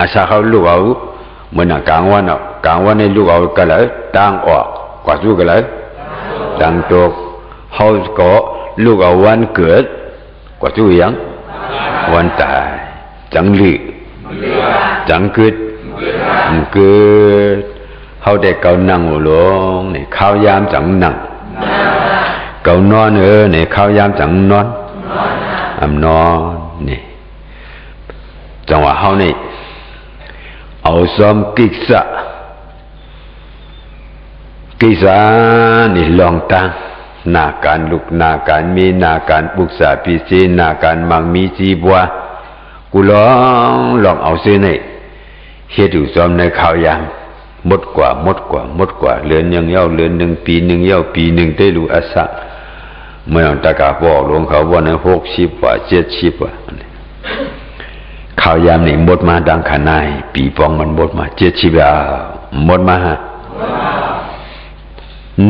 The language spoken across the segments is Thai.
อาสาเขาลูกเอาเหมือนกลางวันกลางวันในลูกเอาก็เลยตั้งออกกว่าสู้ก็เลยตั้งตกเขาก็ลูกเอาวันเกิดกว่าสู้ยังวันตายจังลือจังเกิดเขาได้เกานั่งลงเนี่ยข้าวยามจังนั่งเกานอนเนี่ยข้าวยามจังนอนนอนนี่จังหวะเขานี่เอาซ้อมกิจนี่ลองตั้งนาการลุกนาการมีนาการปุกษาพิเศษนาการมังมีจีบัวกูลองเอาเส้นนี่เฮ็ดอยู่ซ้อมในข้าวยามหมดกว่าเรือนยังเย้าเรือนหนึ่งปีหนึ่งเย้าปีหนึ่งได้รู้อาสะเมื่อตะกาบอกหลวงเขาว่าใน60 ว่า70 ว่าข้าวยามนี่หมดมาดังขนายปีปองมันหมดมา70แล้วหมดมา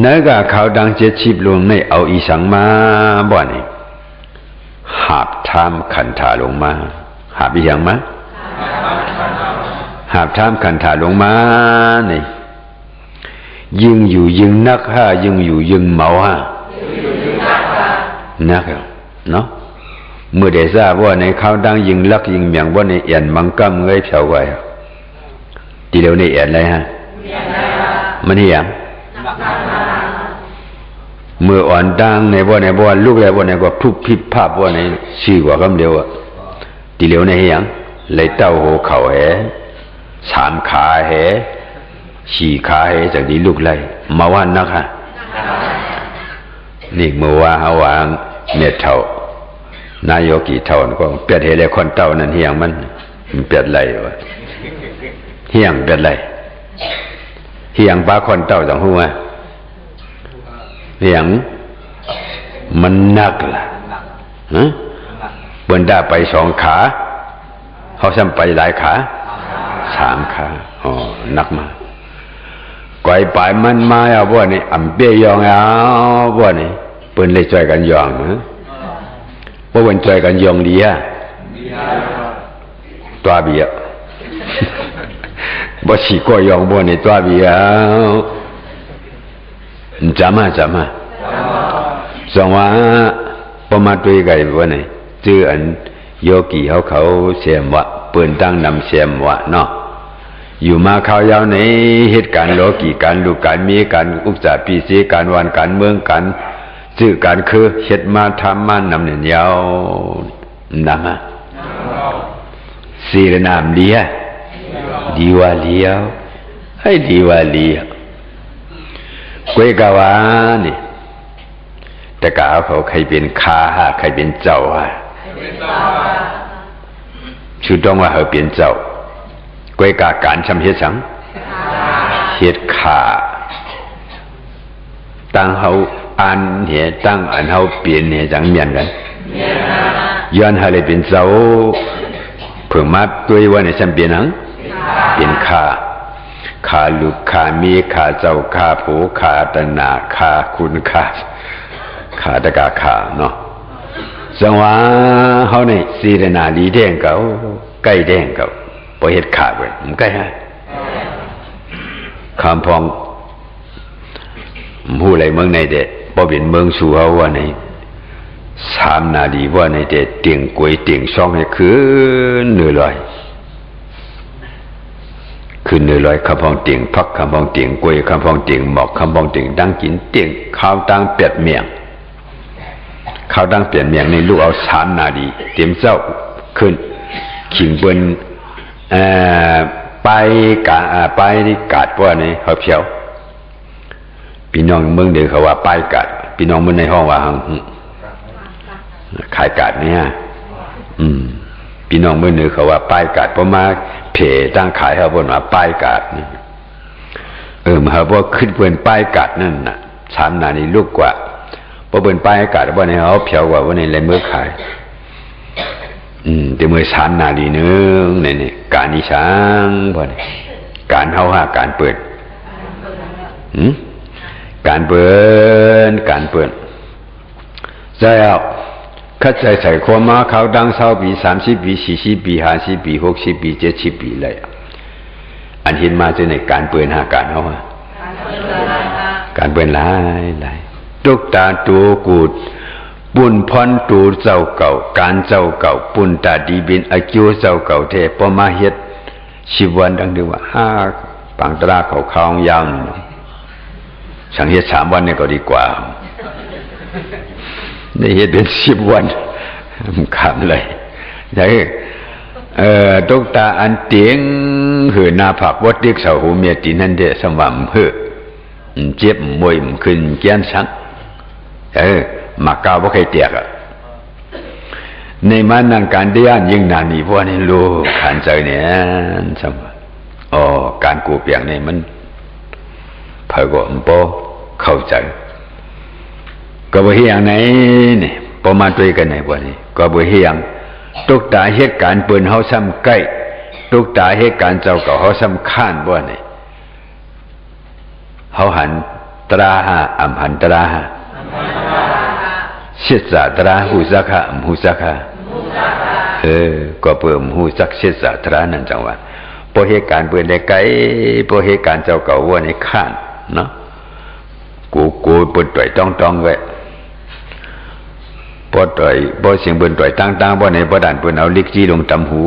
เนื้อกข้าวดัง70ลงในเอาอีสังมาบ่นี่หาบทามขันธาลงมาหาบอีหยังมาหาบทามขันธาลงมานี่ยิงอยู่ยิงนักยิงอยู่ยิงเมานักเนาะเมื่อได้ทราบว่าในข้าวดังยิงลักยิงเมียงว่าในเอียนมังกำเงยเผาไว้ทีเดียวในเอียนอะไรมันเหี้ยเมื่ออ่อนดังในว่าลูกแล้วว่าในก็ทุบพิบภาพว่าในชื่อกว่าคำเดียวทีเดียวในเหี้ยเลยเต้าโหเข่า3 ขา4 ขาจากนี้ลูกไล่มาว่านักนี่เมื่อว่าหาวางเม็ดเท่านายกกี่เท่าก็เปลี่ยนเลยคนเต้านั่นเฮียงมันเปลี่ยนไรวะเฮียงเปลี่ยนไรเฮียงปลาคนเต้าจังหัวเฮียงมันนักล่ะบนได้ไป2 ขาเขาซ้ำไปหลายขา3 ขานักมาก่อยปลายมันมาเอาบ่นี่อำเปี้ยยองเอาบ่นี่เปิ้นเลยช่วยกันยองว่าวันใจกันยองดีตัวเบียบ่สิก็ยองบ่นี่ตัวเบียจำมาสองว่าประมาด้วยไก่บ่นี่ชื่ออันโยกีเขาเสียมวะเปิ้นตั้งนำเสียมวะเนาะอยู่มาข้าวยาวในเหตุการณ์โลกีการลูกการมีการอุปสรรคปีเสการวันการเมืองการชื่อการคือเฮ็ดมาทำมานำเนี่ยยาวนำมาสีระนามเลียดีวาเลียวให้ดีวาเลียกวยกาวานี่แต่กาเขาใครเป็นข้าใครเป็นเจ้าชื่อต้องว่าเขาเป็นเจ้ากวยกาการชำเฮ็ดสังเฮ็ดขาตั้งเขาอันเหตุตั้งอันเขาเปลี่ยนเหตุจังเมียนกันย้อนให้เลยเป็นเจ้าเพิ่มมาตัวว่าในฉันเปลี่ยนหังเป็นข้าลูกข้ามีข้าเจ้าข้าผู้ข้าตนาข้าคุณข้าตะกาข้าเนาะจังหวะเขาในสีระนาดีแดงเก่าใกล้แดงเก่าพอเหตุขาดไปมันใกล้ฮะคำพองผู้ไรเมืองในเด็ดพอเป็นเมืองสู่เขาว่าใน3 นาทีว่าในเด็ดเตียงกวยเตียงช่องให้ขึ้นเหนื่อยลอยขึ้นเหนื่อยลอยคำพองเตียงพักคำพองเตียงกวยคำพองเตียงหมอกคำพองเตียงดังกินเตียงข้าวตั้งเปียดเมียงข้าวตั้งเปียดเมียงในลูกเอา3 นาทีเตรียมเจ้าขึ้นขิงบนไปกาดว่าในเขาเพียวพี่น้องเมืองเดียวเขาว่าป้ายกาดพี่น้องเมืองในห้องว่าขายกาดเนี่ยพี่น้องเมืองเหนือเขาว่าป้ายกาดเพราะมาเพตั้งขายเขาบนว่าป้ายกาดมาเขาบอกขึ้นเปินป้ายกาดนั่นน่ะ3 นาทีลูกกว่าเพราะเปินป้ายกาดว่าในเขาเพียวกว่าในเลยเมื่อขายแต่เมื่อ3 นาทีนึงเนี่ยการนิชังบ่เนี่ยการเฮาการเปิดการเปิดใจเอา คัดใจใส่ความมาเขาดัง20 ปี30 ปี40 ปี50 ปี60 ปี70 ปีเลยอันเห็นมาจะในการเปิดหาการเอาการเปิดหลายตุกตาตูกูดปุนพรตูเจ้าเก่าการเจ้าเก่าปุนตาดีบินอากิวเจ้าเก่าเทพมาเฮ็ดชีวันดังดีว่าปังตราเขาคองยาวสังเฮ็ด3 วันเนี่ยก็ดีกว่าได้เฮ็ดเป็น10 วันขำเลยใช่ตุกตาอันเตียงหือนาผักวัดเด็กเสาหูเมียตีนั่นเดสมวัมเฮเจ็บมวยมขึ้นแก้นสังมากาวบ่เคยเตียกในมันนั่งการเดียนยิ่งนานนี่พวกนี้รู้ขันใจเนี่ยสมการกูเปียงนี่มันเผยก็มันโปเข้าใจก็บ่เฮียงไหนนี่ประมาณตัวกันไหนพวกนี้ก็บ่เฮียงตุกตาเหตุการณ์ปืนเฮาซ้ำใกล้ตุกตาเหตุการณ์เจ้าเก่าเฮาซ้ำข้านบ่นี่เฮาหันตราหาอัมหันตราหาศิษะตราหูสักะหูสักะก็เปิ่มหูสักศิษะตรานั่นจังว่าพอเหตุการณ์ปืนได้ไกลพอเหตุการณ์เจ้าเก่าว่านี่ข้านเนาะกูปืนต่อยต้องไว้พอต่อยพอเสียงปืนต่อยตั้งบ่ในบ่ด่านปืนเอาลิกจี้ลงตำหู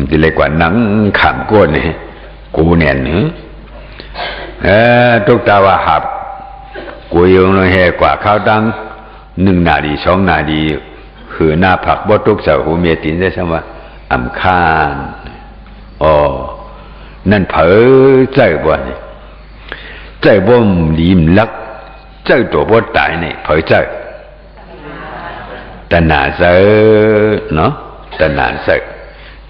ดีเลยกว่าหนังขามก้นนี่กูแน่นตุกตาว่าหับกูยงเลยแห่กว่าข้าวดัง1 นาที2 นาทีหือหน้าผักบ่ตุกเสาหูเมียตินได้ซ้ำว่าอำคานนั่นเผอใจบ่นี่ใจบ่มลีมลักใจตัวบ่ตายนี่เผอใจตนาเซเนาะตนาเซ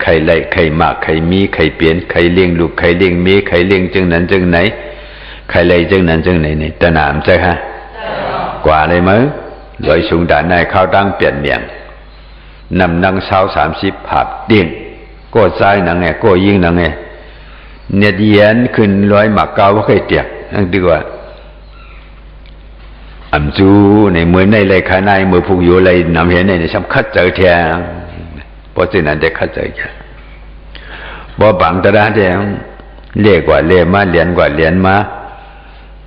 ใครไล่ใครมากใครมีใครเปลี่ยนใครเลี้ยงลูกใครเลี้ยงเมียใครเลี้ยงจังนั้นจังไหนใครไล่จังนั้นจังไหนนี่ตนามใจฮะกว่าเลยมั้ยลอยสูงด่านในข้าวตั้งเปลี่ยนเมียงนำนังเช้า30 ภาพเด่นก็ซ้ายหนังไงก็ยิงหนังไงเนี่ยเย็นขึ้นร้อยหมากเกาบ่เคยเตียกนั่นดีกว่าอำจูในมือในเลยขาในมือผูกอยู่เลยนำเห็นในซ้ำคัดเจอแท้เพราะฉะนั้นได้คัดเจอแท้บ่บังตะดาแท้เล่กว่าเล่มาเหรียญกว่าเหรียญมา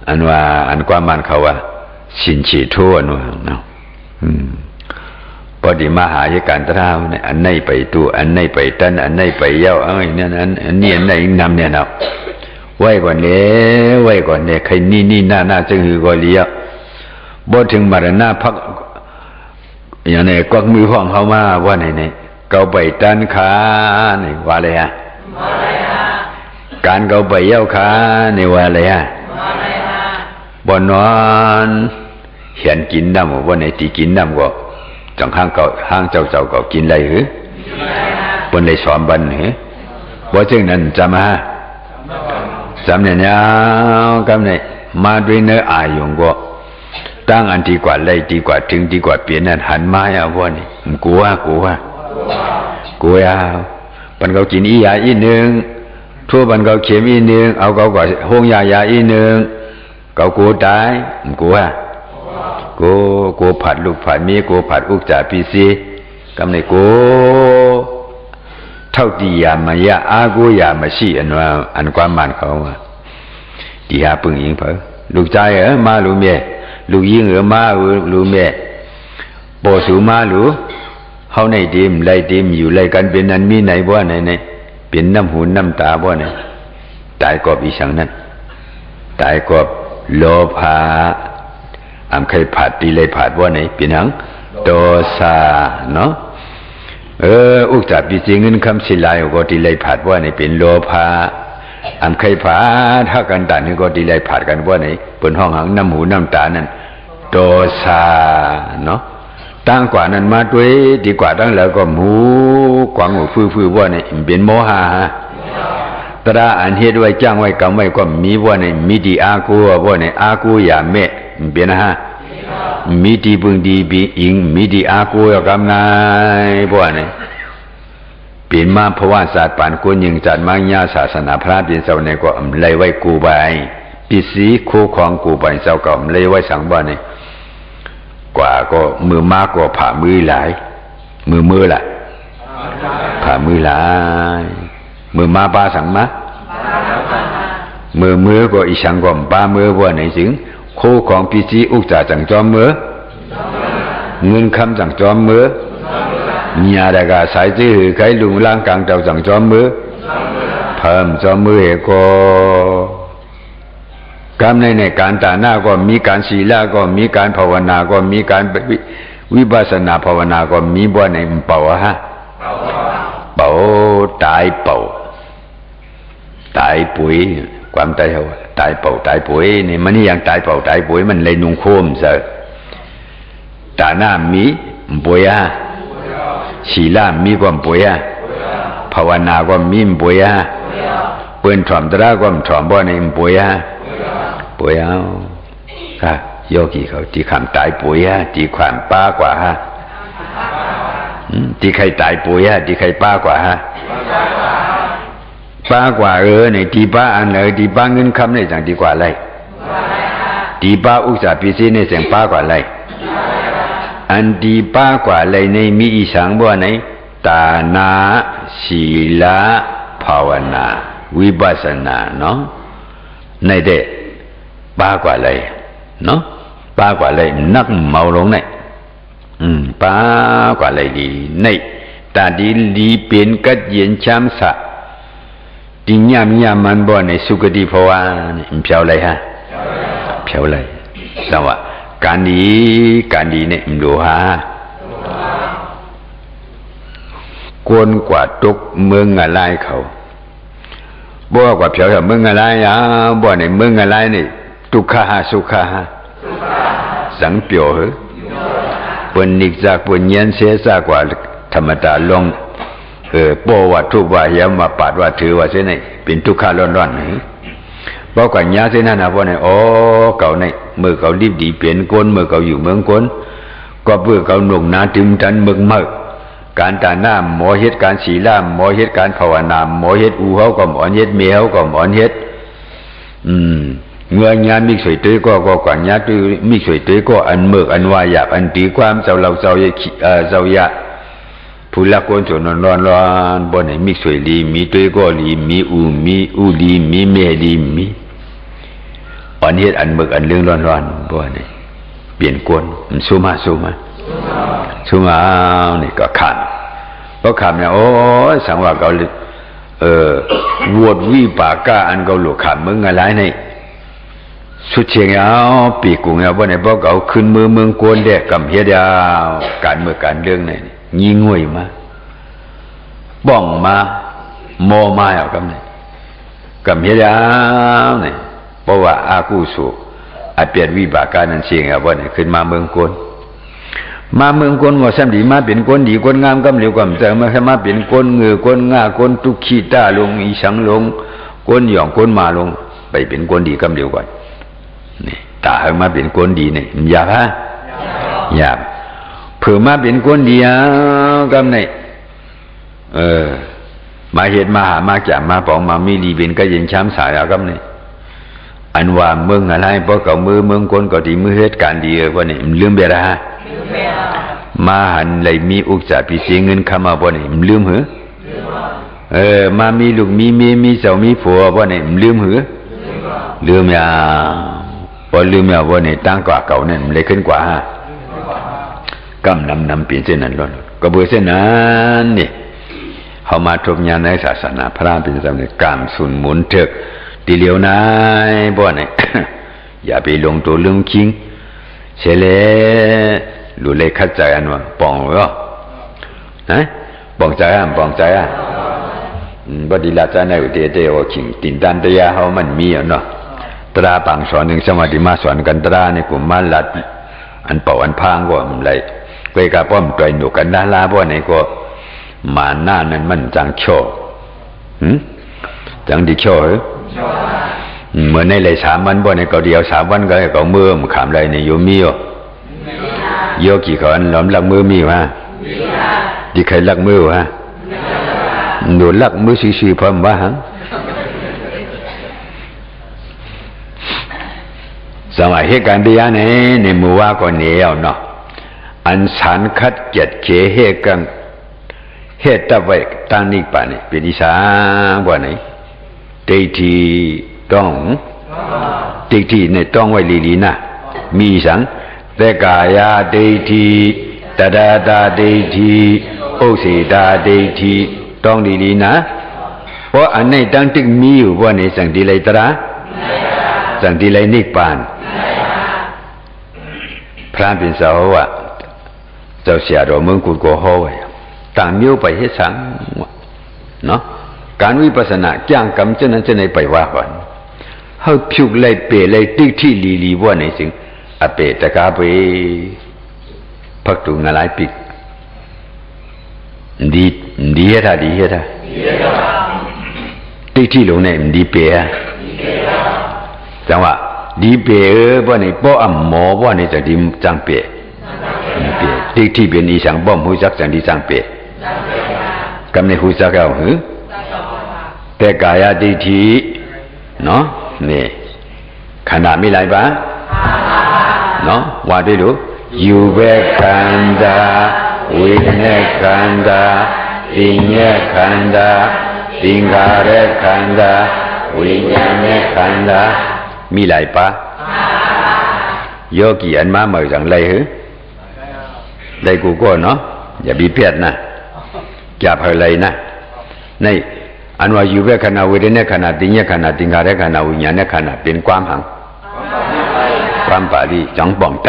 อันว่าอันความมันเขาว่าสินฉีทั่วนู่นเนาะพอดีมาหาเหตุการณ์ตะราเนี่ยอันไหนไปตู้อันไหนไปตันอันไหนไปเย้าเนี่ยอันนี้อันไหนนำเนี่ยเนาะไว้ก่อนเนี่ยใครนี่หน้าจึงหือก็เลี้ยบ่ถึงมรณะพักอย่างนี้กวักมือห้องเขามาว่าไหนเกาไปตันขานี่ว่าอะไรฮะการเกาไปเย้าขานี่ว่าอะไรฮะบ่นอนเห็นกินน้ำว่าไหนตีกินน้ำก็จังห้างเจ้าก็กินอะไรหรือบนเลยสอนบันหรือว่าจึงนั้นจำมาจำเนี่ยกำเนี่ยมาด้วยเนื้ออายงก็ตั้งอันดีกว่าเลยดีกว่าถึงดีกว่าเปลี่ยนนั่นหันมาอ่ะว่านี่กลัวปันเขากินอียาอีนึงทั่วปันเขาเข็มอีนึงเอาเขาก็ห้องยาอีนึงเขากูตายกูผัดลูกผัดมีกูผัดอุกจ่าปีซีกำในกูเท่าที่ยามายาอากูยามาชีอันความมันเขาที่หาปึงยิงเผอลูกใจมาลูเมียลูกยิงมาลูเมียโปสูมาลูเฮาในดิมไล่ดิมอยู่ไล่กันเป็นอันมีไหนบ่ไหนเป็นน้ำหูน้ำตาบ่ไหนตายกอบอีสังนั้นตายกอบโลภะเคยผัดตีเลยผัดว่าไหนเป็นหยังโตซาเนาะอุกจับปีจริงเงินคำสิลายก็ตีเลยผัดว่าไหนเป็นโลภะเคยผัดถ้ากันด่านนี่ก็ตีเลยผัดกันว่าไหนบนห้องหังน้ำหูน้ำตานั่นโตซาเนาะตั้งกว่านั้นมาด้วยดีกว่าตั้งแล้วก็หมูกวางหูฟื้ว่าไหนเป็นโมหะตราอันเฮ็ดไว้จ้างไว้กำไว้ก็มีว่าไหนมีดีอากูว่าไหนอากูอย่าเมะเป็นนะฮะมีดีบึงดีบีอิงมีดีอากูกำนายบ่เนี่ยเป็นมาเพราะว่าศาสตร์ปานกุญยิงจัดมังญาศาสนาพระเป็นเจ้าเนี่ยก็เลยไว้กูใบปีสีคู่ของกูใบเจ้าก็เลยไว้สังบ่เนี่ย กว่าก็มือมากก็ผ่ามือหลายมือล่ะผ่ามือหลายมือมาป้าสังมามือก็อีสังก็ป้ามือว่าไหนจึงโคของปีจีอุกจ่าจังจอมมือเงินคำจังจอมมือnhà đại ca sai chứ cái luồng lang càng đầu chẳng cho mưa phẩm cho mưa hệ có cam nàyการตาหน้าก็มีการศีลก็มีการภาวนาก็มีการวิปัสสนาภาวนาก็มีบ่ในเป่าฮะเป่าตายเป่าตายปุ๋ยความตายเหรอตายเป่าตายปุ๋ยนี่มันนี่ยังตายเป่าตายปุ๋ยมันเลยนุ่งโคมซะตาหน้ามีปุ๋ยฮะศีลมีความป่วยภาวนาก็มีป่วยเปิ้นถ่อมตระก็ถ่อมบ่ในป่วยป่วยเอาค่ะโยกีเขาที่คำตายป่วยที่ความป้ากว่าที่ใครตายป่วยที่ใครป้ากว่าป้ากว่าในที่ป้าอันเลยที่ป้าเงินคำในจังดีกว่าไรที่ป้าอุตสาหพิเศษในเสียงป้ากว่าไรอันดีป้ากว่าเลยในมีอีสังบ่ไหนตานาศีลภาวนาวิปัสสนาเนาะในเด็กป้ากว่าเลยเนาะป้ากว่าเลยนักเมาลงเนี่ยป้ากว่าเลยดีในตาดีลีเป็นกัดเย็นช้ำสะดิญญามีญามันบ่ในสุคติภาวะเพียวเลยฮะเพียวเลยสวัสดิ์การดีเนี่ยมันดูฮะกวนกว่าตุกเมืองอะไรเขาบ่กว่าเพียวเมืองอะไรบ่ในเมืองอะไรนี่ทุกขะสุขะสังเปียวเหรอปนนิกจากปนเย็นเสียซากว่าธรรมดาลงป้อว่าทุกว่าอย่ามาปาดว่าถือว่าเสียนี่เป็นทุกขะร้อนๆบอกว่าญาเสนานะบ่ในเก่าในเมื่อเขารีบดีเปลี่ยนคนเมื่อเขาอยู่เมืองคนก็เพื่อเขาหนุ่มนาถึงทันเมืองเมื่อการตาหน้าหมอเฮ็ดการศีลหมอเฮ็ดการภาวนาหมอเฮ็ดอูเฮาก็หมอเฮ็ดเมียเฮาก็หมอเฮ็ดเงื่อญามิสวยตื้อก็กว่าญาตื้อมิสวยตื้อก็อันเมือกอันวายากอันตีความเจ้าเราเจ้ายะผู้ละคนจนร้อนบ่ไหนมิสวยดีมีตื้อก็ดีมีอูดีมีเมดีมีอันเฮ็ดอันเมือกอันเรื่องร้อนบ่ไหนเปลี่ยนกวนสู้มานี่ก็ขันเพราะขันเนี่ยโอ้ยสังว่าเขาวดวิปากาอันเขาหลุดขันมึงอะไรนี่สุดเชียงเอาปีกุงเอาบ่ไหนเพราะเขาขึ้นมือเมืองกวนเด็กกำเฮ็ดยาวการเมืองการเรื่องนี่ยิงงวยมาบ้องมาโมมาเอากำนี่กำเฮ็ดยาวนี่เพราะว่าอากูสุอาเปลี่ยนวิบากการนั้นเชียงเอาบ่ไหนขึ้นมาเมืองกวนมาเมืองคนว่าซ้ำดีมาเป็นคนดีคนงามกำเหลียวกำแต่มาให้มาเป็นคนเงือคนง่าคนทุกขี้ตาลงอีสังลงคนหย่องคนมาลงไปเป็นคนดีกำเหลียวก่อนนี่ตาให้มาเป็นคนดีนี่อยากฮะอยากเผื่อมาเป็นคนดีกำนี่มาเห็นมาหามาจากมาปองมามีดีเป็นก็ยินช้ำสายกำนี่อันว่าเมืองอะไรเพราะเขามือเมืองคนก็ดีมือเหตุการณ์ดีกว่านี่ลืมไปละฮะมาหันเลยมีอุกษาพิเศษเงินเข้ามาบ่นี่ลืมเหรอมามีลูกมีเมียมีเจ้ามีผัวบ่นี่ลืมเหรอลืมอย่าบ่ลืมอย่าบ่นี่ตั้งกว่าเก่านั่นเลยขึ้นกว่าฮะกำนำเปลี่ยนเส้นนั้นล้นก็เบื่อเส้นนั้นนี่เขามาทบญาณในศาสนาพระเป็นสำเร็จกามสุนหมุนเถิกตีเหลียวนายบ่นี่ อย่าไปลงตัวลืมคิงเฉลหลุเลยคัดใจอันว่าปองเหรอปองใจบ่ดีละใจในอุเทเตโอขิงตินตันตยาเฮามันมีเนาะตราปังสอนหนึ่งสมาธิมาสอนกันตรานี่กูมาลัดอันเป่าอันพางก็มันไรก้อยกะป้อมต่อยหนูกันดาลาบ่ไหนก็มาหน้านั้นมันจังโชจังดิโชเหมือนในเลย3 วันบ่ในก็เดียว3 วันก็ให้เขามือมขามไรนี่อยู่มีโยกี่คนหลอมลักมือมีวะที่ใครลักมือวะหนูลักมือซีพร้อมวะฮะสมัยเหตุการณ์เดียวในมือว่าก็เหนียวเนาะ อันสารคัดเกียดเขเฮกังเฮตไว้ตั้งนิพพานนี่เป็นอีสานบ่ไหนดိဋ္ဌိต้องดိဋ္ဌิเนี่ยต้องไว้ลีๆนะมีสังเตกายาดိဋ္ဌิตดาตาดိဋ္ဌิဥစ္စေตาดိဋ္ฐิต้องลีๆนะเพราะอันนี้ตั้งตึกมีอยู่บ่นี่สังติไลตระสังติไลนิพพานพระเป็นสาวะเจ้าเสียดอกเมืองกุฎก็ฮอไว้ต่างမျိုးไปเฮ็ดสังเนาะการวิปัสสนาจ้างกรรมจะนั้นจะไหนไปว่าก่อนเฮาဖြုတ်လိုက်เปလိုက်တိဋ္ဌိလီบ่นี่สิอเปตกาเปพักตุงอะไรปิกดีเฮ็ดท่าတိဋ္ဌိလုံးနဲ့ဒီเปอ่ะจังว่าดีเปบ่นี่ป้ออหมอบ่นี่จะดีจังเปတိဋ္ဌိเป็นอีสังบ่หูจักจังดีจังเปกำในหูจักเอาหือแต่กายดိဋ္ဌိเนาะนี่ขณะมีหลายปะเนาะว่าด้วยดูอยู่เวขันธาวิญญาณขันธาปิญญาขันธาติงขารขันธาวิญญาณขันธามีหลายปะโยกีอันมาเหมือนจังไรหือได้กูก็เนาะอย่าบีเพียดนะจับอะไรนะในอันว่าอยู่เวขณะเวทนาขณะติญญาขณะติงขารขณะวิญญาณขณะเป็นความหังความบาลีจังป่องใจ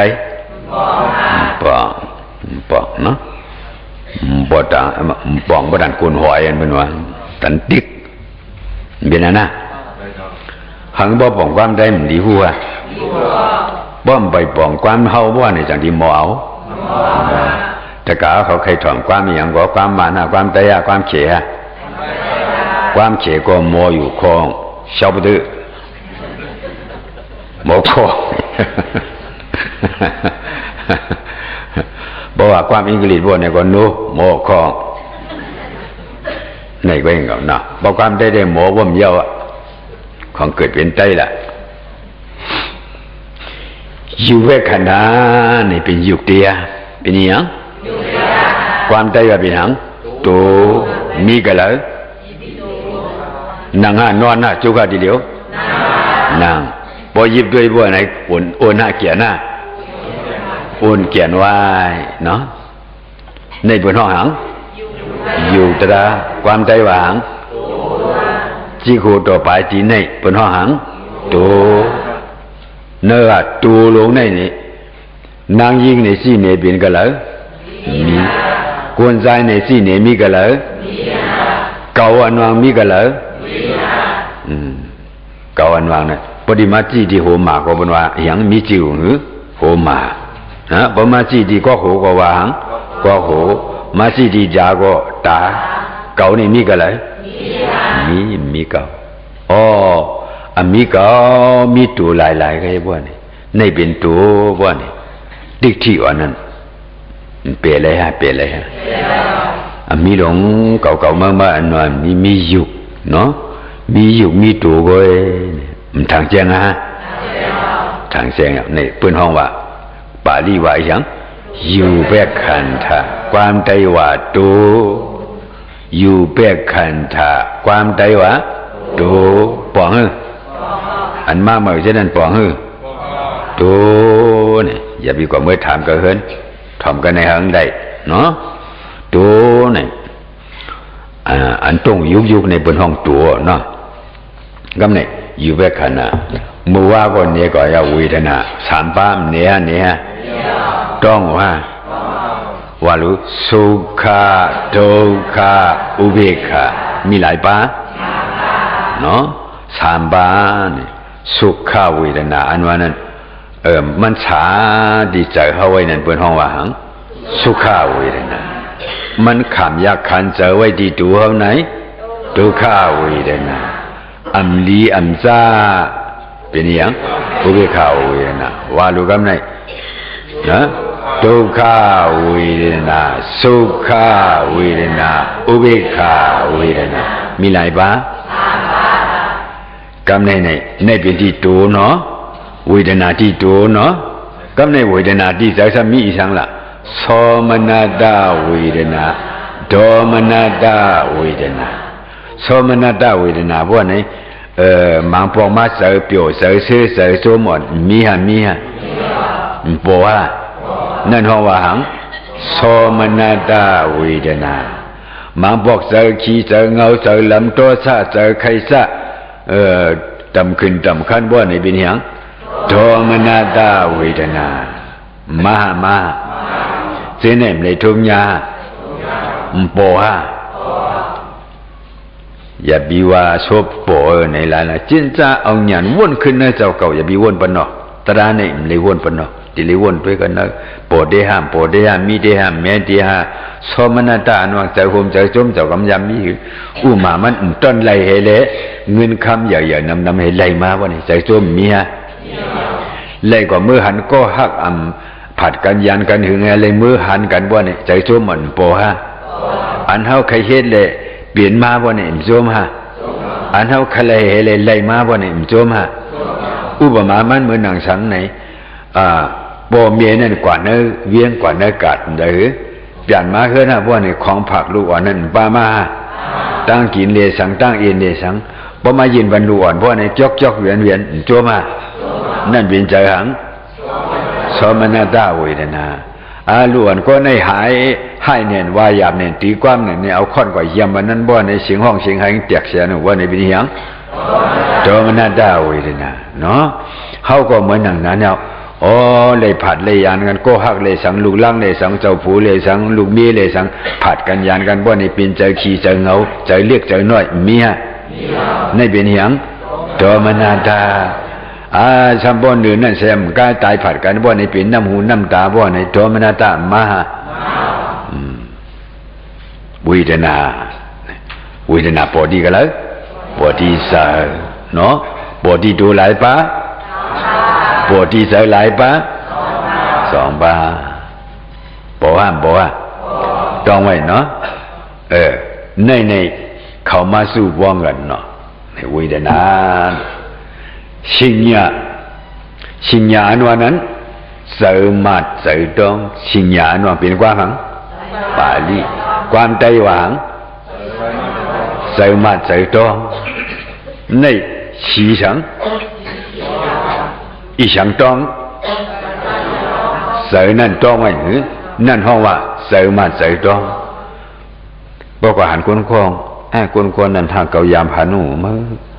ป่องเนาะบ่ต่างป่องบ่ดันกุนหอยอันเป็นว่าตันติกเป็นนะหังบ่ป่องความใจมันดีหัวบ่ไปป่องความเฮาบ่นี่จังดีหมอเอาแต่กะเขาใครถอนความอย่างก็ความมานะความตยะความเฉะความเฉะก็มออยู่คองชาวดื้อหมอคอบอกว่าความอังกฤษบ่เนี่ยก็โนหมอคองในเว้งก็นะบอกความได้หมอบ่มเยอะของเกิดเป็นใจล่ะอยู่เวขณะนี่เป็นยุคเดียเป็นยังความใจว่าเป็นหังตูมีกันแล้วนางห้านอนหน้าจุกาทีเดียวนางพอยิบด้วยบัวไหนโอนหน้าเกียรหน้าโอนเกียรไว้เนาะในบนห้องหังอยู่ตราความใจว่าหังจีโคต่อไปจีในบนห้องหังตูเนื้อตูลงในนี่นางยิงในสี่เนเป็นกันแล้วมีกวนใจในสี่เนมีกันแล้วเก่าอันวางมีกันแล้วเก่าอันวางเนี่ยปฏิมาจีที่โหมาก็เป็นว่าอย่างมีจิ๋วหรือโหมานะปมาจีที่ก็โหก็วางก็โหมาจีที่จาก็ตาเก่านี่มีกันแล้วมีเก่าอ๋อมีเก่ามีตัวหลายๆก็ไอ้บ้านนี่ในเป็นตัวบ้านนี่ดิกที่อันนั้นเปลี่ยนเลยฮะมีหลงเก่าๆมากๆอันนั้นมีอยู่เนาะมีอยู่มีตัวก็มันทางแจ้งฮะทางแจ้งในเปิ้นห้องว่าบาลีว่าอย่างอยู่แบกขันธะความใจว่าตัวอยู่แบกขันธะความใจว่าตัวปองอันมาเมื่อเช่นนั้นปองตัวนี่อย่าไปกว่าเมื่อถามก็เฮิรนทำกันในหังใดเนาะตัวนี่อันต้องยุกในบนห้องตัวเนาะกำเนิดอยู่แบบขณะมือว่าก็เนี่ยก็อย่าเวทนาสามป้ามเนี่ยต้องว่ารู้สุขาทุกขาอุเบกขามีหลายป้าเนาะสามป้าเนี่ยสุขเวทนาอันว่านั้นมันช้าดีใจเข้าไว้นั่นเป็นห้องว่าหังสุขเวทนามันขำยากขันเจอไว้ดีตัวเขาไหนทุกขเวทนาอัมลีอัมซาเป็นอย่างอุเบกขาเวทนาว่ารู้กันไหนนะทุกขเวทนาสุขเวทนาอุเบกขาเวทนามีหลายบ้ากำในเป็นที่ตัวเนาะเวทนาที่ตัวเนาะกำในเวทนาที่สักมีอีสังละ โสมนัสเวทนาโทมนัสเวทนาโสมนัสเวทนาพวกนี้มังปองมาเสือเปียวเสือซื้อเสือโสมอนมีฮะปวะนั่นห้องว่าหังโสมนัสเวทนามังบอกเสือขี้เสือเงาเสือลำตัวซะเสือไข่ซะตำขึ้นตำขั้นพวกนี้เป็นหังโทมนัสเวทนามหาเจเนมเลยทุกญาปอฮะอย่าบีว่าชบปอในหลายๆจินจ้าเอาหยันวนขึ้นนะเจ้าเก่าอย่าบีวนปนเนาะตราเนี่ยเลยวนปนเนาะที่เลยวนไปกันนะปอเดหามมีเดหามแม่เดหาสมนัตตาอันว่าเจ้าโฮมเจ้าจมเจ้ากำยำมีอุมามันต้นไหลเฮเลเงินคำใหญ่ๆนำให้ไหลมาวะนี่เจ้าจมมีฮะไหลกว่ามือหันก็หักผัดกันยันกันหึงอะไรมือหันกันบ่เนี่ยใจโจมมันโปฮะอันเฮาใครเฮ็ดเลยเปลี่ยนมาบ่เนี่ยโจมฮะอันเฮาใครเลยไล่มาบ่เนี่ยโจมฮะอุปมามันเหมือนหนังสังไหนบ่เมียนั่นกว่าเนื้อเวียงกว่าเนื้อกาดเด้อเปลี่ยนมาคือนะบ่เนี่ยของผักลูกอ่อนนั่นป้ามาตั้งกินเลสังตั้งเอ็นเลสังบ่มายินบรรลุอ่อนบ่เนี่ยจอกเวียนโจมฮะนั่นเป็นใจหังสมนัสเวทนาล้วนก็ในหายให้เน่นว่าหยาบเน่นตีความเน่นเนี่ยเอาค้อนกว่าเยี่ยมมันนั้นบ่ในเสียงห้องเสียงไห้เตียกเสียหนูว่าในเป็นหยังสมนัสเวทนาเนาะเขาก็เหมือนอย่างนั้นเนี่ยเลยผัดเลยยานกันก็หักเลยสังลูกล่างเลยสังเจ้าผู้เลยสังลูกเมียเลยสังผัดกันยานกันบ่ในเป็นใจขี้ใจเงาใจเรียกใจน้อยเมียในเป็นหยังสมนัสสัมปนอื่นนั่นแซมกายตายผัดกันบ่ในเป็นน้ำหูน้ำตาบ่ในโทมนัสมหาเวทนาปอดีกันแล้วปอดีสาเนาะปอดีดูหลายปะปอดีสาหลายปะ2 ปะปอห้ามปอต้องไว้เนาะในเข้ามาสู้ว่องกันเนาะเวทนาชิญญาอันว่านั้นเสริมมาเสริตองชิญญาอันว่าเป็นกว่าหังปาลีความใจว่าหังเสริมมาเสริตองในสีสังอีสังตองเสรินั่นตองไว้หรือนั่นห้องว่าเสริมมาเสริตองบอกว่าหันคนคองคนนั้นทางเก่ายามหาหนูมั้ง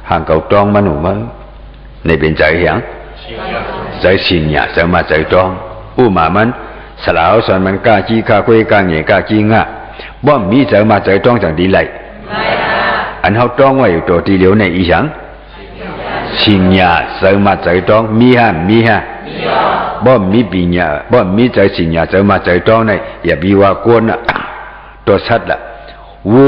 ทางเก่าตองมาหนูมั้งในเป็นใจเหียงใจสิญญาใจมาใจตองอุมามันสลาวสอนมันกล้าจี้ข้าคุยกล้าเหงี่ยกล้าจี้งะบ่มีใจมาใจตองจังดีไหลอันเฮาตองไว้อยู่ตัวที่เหลียวในอีหยังสิญญาใจมาใจตองมีฮะบ่มีปัญญาบ่มีใจสิญญาใจมาใจตองในอย่าบีว่ากวนน่ะตัวชัดล่ะวู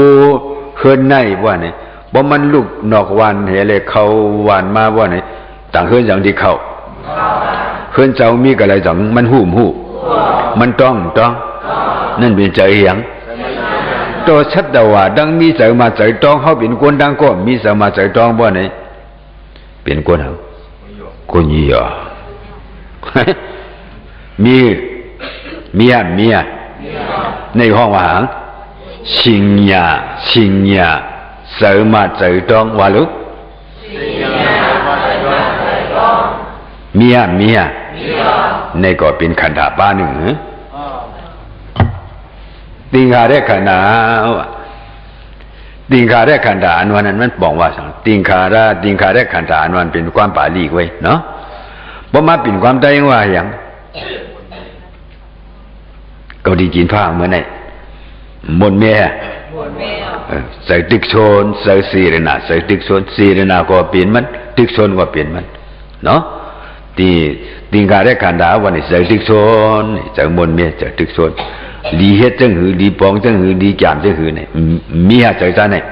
เฮือนในว่านี่บ่มันลูกนอกวันเฮเลยเขาวานมาว่านี่ต่างเฮือนอย่างที่เขาเฮือนเจ้ามีอะไรจังมันหูมันต้องนั่นเป็นใจเหียงตัวชัดดาว่าดังมีใจมาใจต้องเขาเป็นคนดังก็มีใจมาใจต้องบ่นี่เป็นคนเหรอคนยี่หรอมีในห้องว่าหังชิญญาเสริมมาใจต้องว่าลูกเมียในก็เป็นขันธาป้าหนึ่งติงคาได้ขันธาอันวันนั้นมันบอกว่าติงคาได้ขันธาอันวันเป็นความปาลีกไว้เนาะบ่มาเป็นความใจว่าอย่างเกาหลีจีนภาคเมื่อไหร่มนเมียใส่ตึกโซนใส่สีเรนาใส่ตึกโซนสีเรนาก็เปลี่ยนมันตึกโซนก็เปลี่ยนมันเนาะติงคาได้ขันธาวันนี้ใส่ตึกโซนใส่มนเมียใส่ตึกโซนลีเฮ็ดจังหือลีปองจังหือลีจามจังหือเนี่ยมีหาใจซะเนี่ย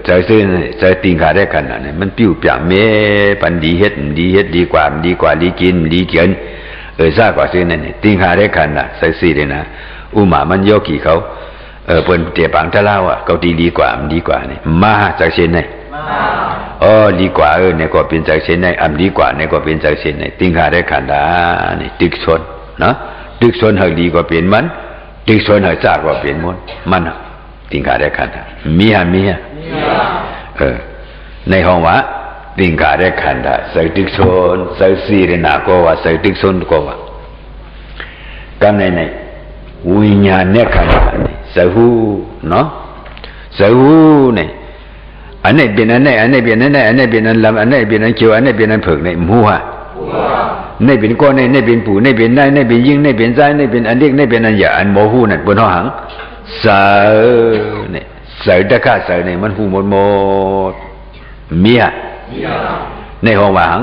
ใจซื่อใจติงคาได้ขันธาเนี่ยมันปิ้วเปียกเมปันดีเฮ็ดดีกว่าลีกินลีเกียนซากว่าซื่อนั่นนี่ติงคาได้ขันธาใส่สีเรนาอุมามันโยกีเขาเปิ้นเตียปังตะลาวอ่ะเขาดีกว่านี่มาจักเช่นไหนดีกว่าเนี่ยก็เป็นจักเช่นไหนดีกว่าเนี่ยก็เป็นจักเช่นไหนติงคาได้ขันธานี่ตึกชนเนาะ ดึกส่วนเหดีก็เปลี่ยนมันดึกส่วนเหซาก็เปลี่ยนมันติงขาได้ขันธามีฮะในห้องว่าติงขาได้ขันธาใส่ดึกส่วนใส่สีเรนาก็ว่าใส่ดึกส่วนก็ว่ากำในวิญญาณเนี่ยขันธาใส่หูเนาะใส่หูเนี่ยอันนี้เป็นอันนี้อันนี้เป็นอันนี้อันนี้เป็นอันลำอันนี้เป็นอันเขียวอันนี้เป็นอันเผือกเนี่ยมัวนี่เป็นก้อนนี่เป็นปู่นี่เป็นนายนี่เป็นยิ่งนี่เป็นใจนี่เป็นอันเล็กนี่เป็นอันใหญ่อันโมหูนั่นบนหังเสือเนี่ยเสือตะก้าเสือเนี่ยมันหูหมดมีอ่ะในห้องว่าหัง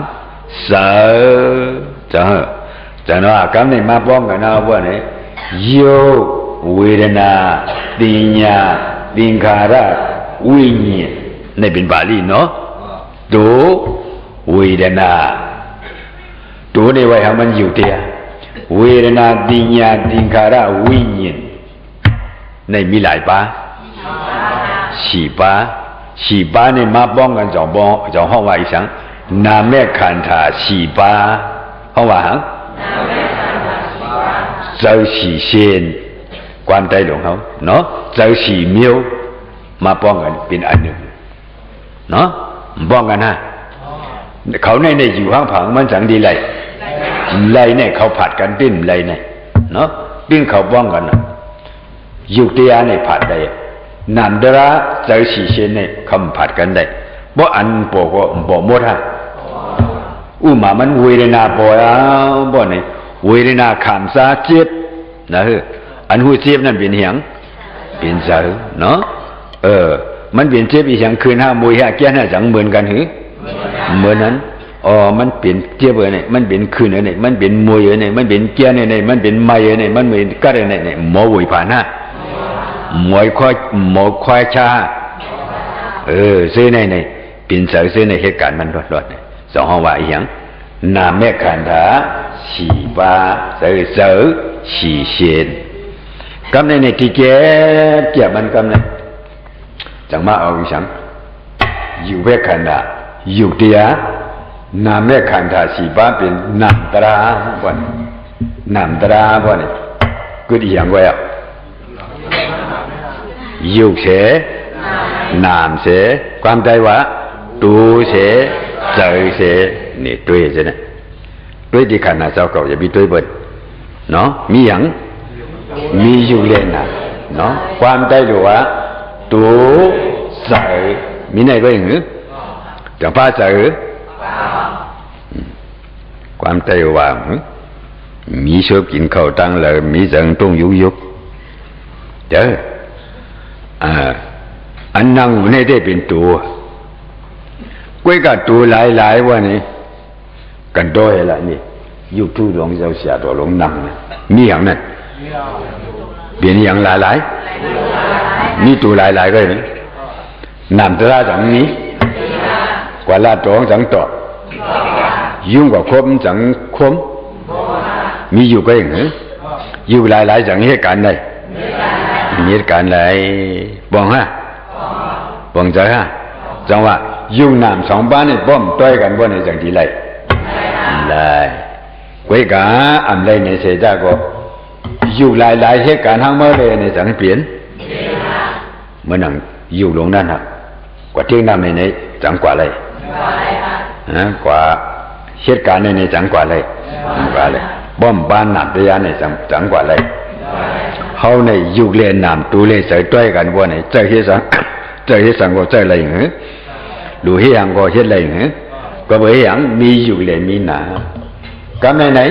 เสือจังว่ากำนี่มาป้องกันเอาว่าเนี่ยโยเวทนาติญญาติงขารวิญญาณนี่เป็นบาลีเนาะดูเวทนาดูในวัยหามันอยู่เดียเวทนาติญญาติงขารวิญญาณในมีหลายปาสี่ปาเนี่ยมาป้องกันจองห้องว่าอีสังนามแม่ขันธาสี่ปาห้องว่าหังเจ้าสี่เชียนความใจหลงเขาเนาะเจ้าสี่เมียวมาป้องกันเป็นอันหนึ่งเนาะป้องกันฮะเขาในอยู่ข้างผังมันสังดีไรเนี่ยเขาผัดกันดิ้นไรเนี่ยเนาะดิ้นเขาป้องกันอยู่เตียเนี่ยผัดได้นันดราเจ้าสี่เชียนเนี่ยคำผัดกันได้บ่อันโปก็บ่หมดฮะมามันเวทนาบ่บ่เนี่ยเวทนาขามซาเจ็บนะอันหูเจ็บนั่นเป็นเหียงเป็นเสือเนาะมันเป็นเจ็บอีกอย่างคืน5 มวย5 แก่5จังเหมือนกันหรือเหมือนนั้นมันเป็นเจ็บเนี่ยมันเป็นคืนเนี่ยมันเป็นมวยเนี่ยมันเป็นแก่เนี่ยมันเป็นไม้เนี่ยมันเป็นกัดเนี่ยหมอวิพานะหมอควายชาซื้อเนี่ยเป็นเสือซื้อในเหตุการณ์มันรอดๆสองห้องว่าอีกอย่างนามแม่ขันธาสี่ปาเสือสี่เชียนกำในที่แก่มันกำในจังมาเอาอีสังอยู่แม่ขันธาอยู่เดียนามแม่ขันธาสี่ปาเป็นนามตราบ่นนามตราบ่นก็ดีอย่างไว้อยู่เสนามเสความใจว่าตูเสเจอเสนี่ด้วยใช่ไหมด้วยที่ขันธ์เจ้าเก่าจะมีด้วยเบิดเนาะมีอย่างมีอยู่เล่นนะเนาะความใจหรือว่าตูใส่มีไหนก็อย่างนี้จังป้าใส่ความใจว่ามีชอบกินข้าวตั้งเลยมีจังต้องยุกเด้ออันนั่งในได้เป็นตัวก้วยกับตัวหลายว่านี่กันด้วยละนี่ยุคทุหลงเจ้าเสียตัวหลงนั่งมีอย่างนั้นเปลี่ยนอย่างหลายมีตัวหลายก็อย่างนำตราจังนี้กว่าลาตองจังต่อยุ่งกว่าคมจังคมมีอยู่ก็อย่างนี้อยู่หลายจังเหตุการณ์ใดเหตุการณ์ใดบ้องฮะบ้องใจฮะจังว่ายุ่งน้ำ2 บ้านนี่ป้อมต้อยกันบ่ในจังที่ไรไว้กะอันไรในเสจ้าก็อยู่หลายเหตุการณ์ทั้งหมดเลยในจังเปลี่ยนเมื่อนั่งอยู่ลงนั่นฮะกว่าเที่ยงน้ำในจังกว่าไรกว่าเหตุการณ์ในจังกว่าไรป้อมบ้านน้ำตะยาในจังกว่าไรเขาในอยู่เรียนน้ำตูเลยใส่ต้อยกันบ่ในใจเฮ็ดสังก็ใจอะไรอย่างนี้ดูเฮียงก็เฮ็ดอะไรอย่างนี้ก็bởiอย่างมีอยู่เลยมีหนากำไหน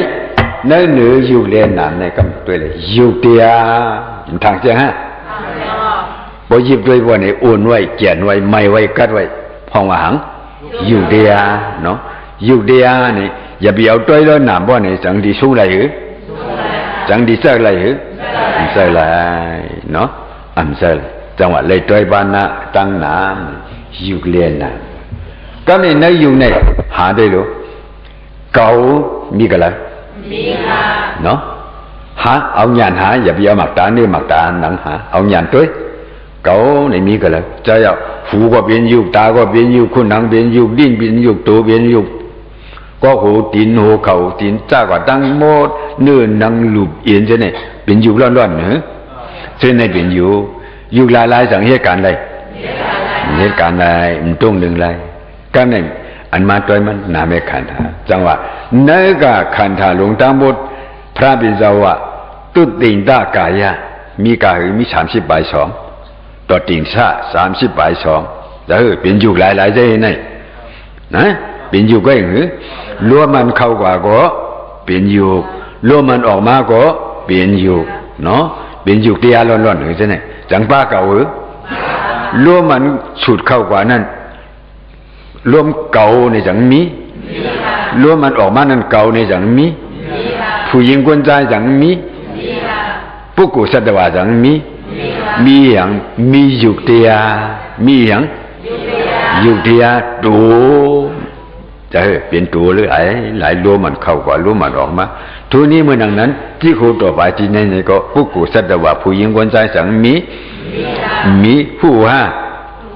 เนื้อหนืออยู่เลยหนาในกำตัวเลยอยู่เตียทางเจ้าฮะพอหยิบด้วยว่าในอุ่นไว้เกียนไว้ไม่ไว้กัดไว้ห้องหังอยู่เตียเนาะอยู่เตียนี่อย่าไปเอาตัวแล้วหนามว่าในจังดีสู้อะไรหรือจังดีเสกอะไรหรือเสกอะไรเนาะเสกจังหวะเลยตัวบ้านนะตั้งน้ำอยู่เรียนนะก็ในนั้นอยู่ในหาได้หรือเก่ามีกันเลยมีค่ะเนาะหาเอาหยานหาอย่าไปเอาหมักตาเนี่ยหมักตาหนังหาเอาหยานด้วยเก่าในมีกันเลยจะเอาหูก็เป็นยุกตาก็เป็นยุกคนหนังเป็นยุกดิ้นเป็นยุกตัวเป็นยุก ก็หูตีนหูเข่าตีนจ้ากว่าตั้งโมดเนื้อนังหลุบเอียนจะเนี่ยเป็นอยู่ร้อนๆเนอะเส้นในเป็นอยู่หลายๆสังเหตุการณ์อะไรเหตุการณ์อะไรมันตรงหนึ่งอะไรก็เนี่ยอันมาตัวมันนาเมขันธาจังว่าเนื้อกะขันธาหลวงตามบทพระบิดาว่าตุติงตากายะมีกายมี30 บ่าย 2ต่อติงชา30 บ่าย 2แล้วเป็นอยู่หลายๆใจไหนนะเป็นอยู่ก็อย่างนี้ล้วนมันเข้ากว่าก็เป็นอยู่ล้วนมันออกมาก็เป็นอยู่เนาะเป็นอยู่ที่ร้อนๆหรือจะไหนจังป้าเก่าหรือล้วนมันฉุดเข้ากว่านั้นล้วนเก่าในจังมีล้วนมันออกมานั้นเก่าในจังมีผู้หญิงคนใจจังมีปุกุสัตวะจังมีอย่างมีอยู่ที่มีอย่างอยู่ที่ดูจะเป็นตัวหรือไอ้หลายล้วนมันเข้ากว่าล้วนมันออกมาทุนี้เมื่อดังนั้นที่ครูต่อไปที่ในก็ปุกุสัตวะผู้หญิงคนใจจังมีผู้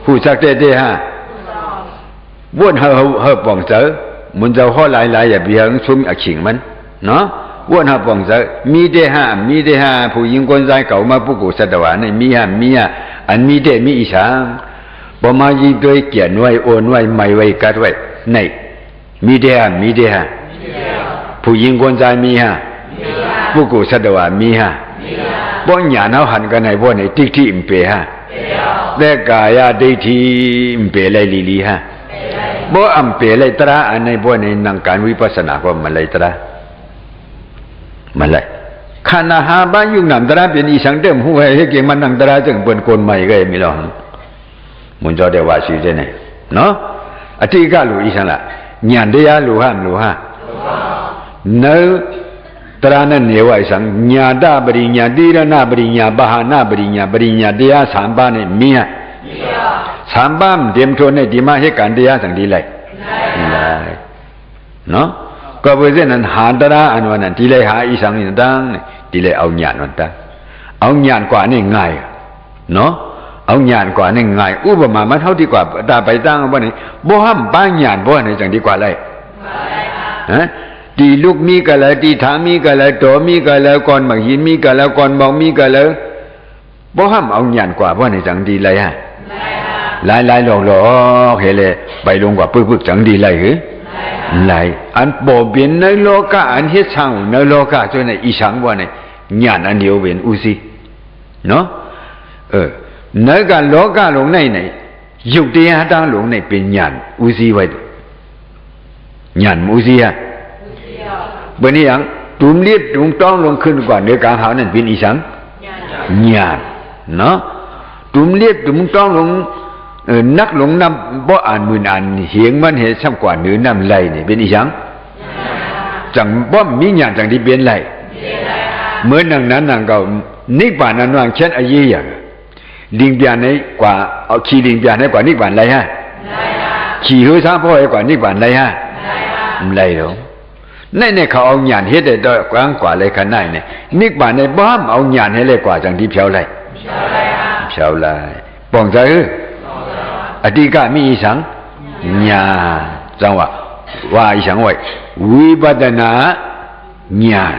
ผู้สักเต้ฮะวนเฮาป่องเจอมันจะข้อหลายอย่าเบียงชุ่มขิงมันเนาะวนเฮาป่องเจอมีเด้ฮะผู้หญิงคนใจเก่ามาปุกุสัตวะนี่มีอันมีเด้มีอีสังบ่มายิด้วยเกียรไว้โอนไว้ไม่ไว้กัดไว้ในมีเด้ฮะผู้หญิงคนใจมีปุกุสัตวะมีบ่ญาณเอาหันกันไหนบ่ไหนทิฏฐิอิมเปฮะแต่กายดိဋ္ဌိอิมเปไลลีฮะบ่อัมเปไลตระอันในบ่ในนังการวิปัสสนาก็มันไลตระมันไลขันธ์หาบ้านยุ่งนำตระเป็นอีสังเต็มหูให้เก่งมันนังตระจึงเป็นคนใหม่ก็มีหรอกมุนจอเดว่าสิเจเนี่ยเนาะอธิกะลูอีสังละญาณတရားလူဟเนตระနဲ့နေဝိုက်สังညာတပရိညာတိရဏပရိညာဘာဟာနပရိညာပရိညာတရား3ပါးနဲ့မြင်3ပါးเตรียมထိုနဲ့ဒီမှာဟိကံတရားสังဒီလိုက်เนาะก็เพื่อนั้นหาตระอันว่านั้นဒီလိုက်หาอีสังนี่ตังဒီလိုက်เอาญาณนั่นตังเอาญาณกว่านี่ง่ายเนาะเอาญาณกว่านี่ง่ายอุปมามันเท่าดีกว่าตาไปตั้งว่านี่บ่ห้ามป้าญาณบ่นี่จังดีกว่าเลยฮะตีลูกมีกันแล้วตีถามีกันแล้วโตมีกันแล้วก่อนบังหินมีกันแล้วก่อนบอกมีกันแล้วบ่ห้ามเอาญาณกว่าบ่นี่จังดีเลยฮะหลายๆหลอกๆเฮเลยไปลงกว่าปึกๆจังดีเลยหรือหลายอันบ่เป็นในโลกะอันเฮ็ดช่างในโลกะจนในอีสังบ่นี่ญาณอันเดียวเป็นอุสิเนาะในการโลกะลงในยุคတရားตั้งลงในเป็นญาณอุสิไว้ญาณอุสิฮะบางอย่างตุมเลียดตุมต้องลงขึ้นกว่าในการหานั่นเป็นอีสังญาณเนาะตุมเลียดตุมต้องลงนักหลงนำบ่อ่านมื่นอ่านเหียงมันเหตุซ้ำกว่าเนื้อนำไหลนี่เป็นอีสังจังบ่มีญาณจังที่เป็นไหลเหมือนดังนั้นนางก็นิพพานันวางเช่นอเยียลิงเปียนให้กว่าเอาขี่ลิงเปียนให้กว่านิพพานไหลฮะขี่หือซ้ำพ่อให้กว่านิพพานไหลฮะไหลหรอในเขาเอาญาณเฮ็ดได้ด้วยกว้างกว่าเลยขนาดนี้นิพพานในบ้ามเอาญาณให้เลยกว่าจังที่เพียวไหลเพียวไหลป้องใจอธิกะมีอีสังญาณจังว่าอีสังไว้วิปัสสนาญาณ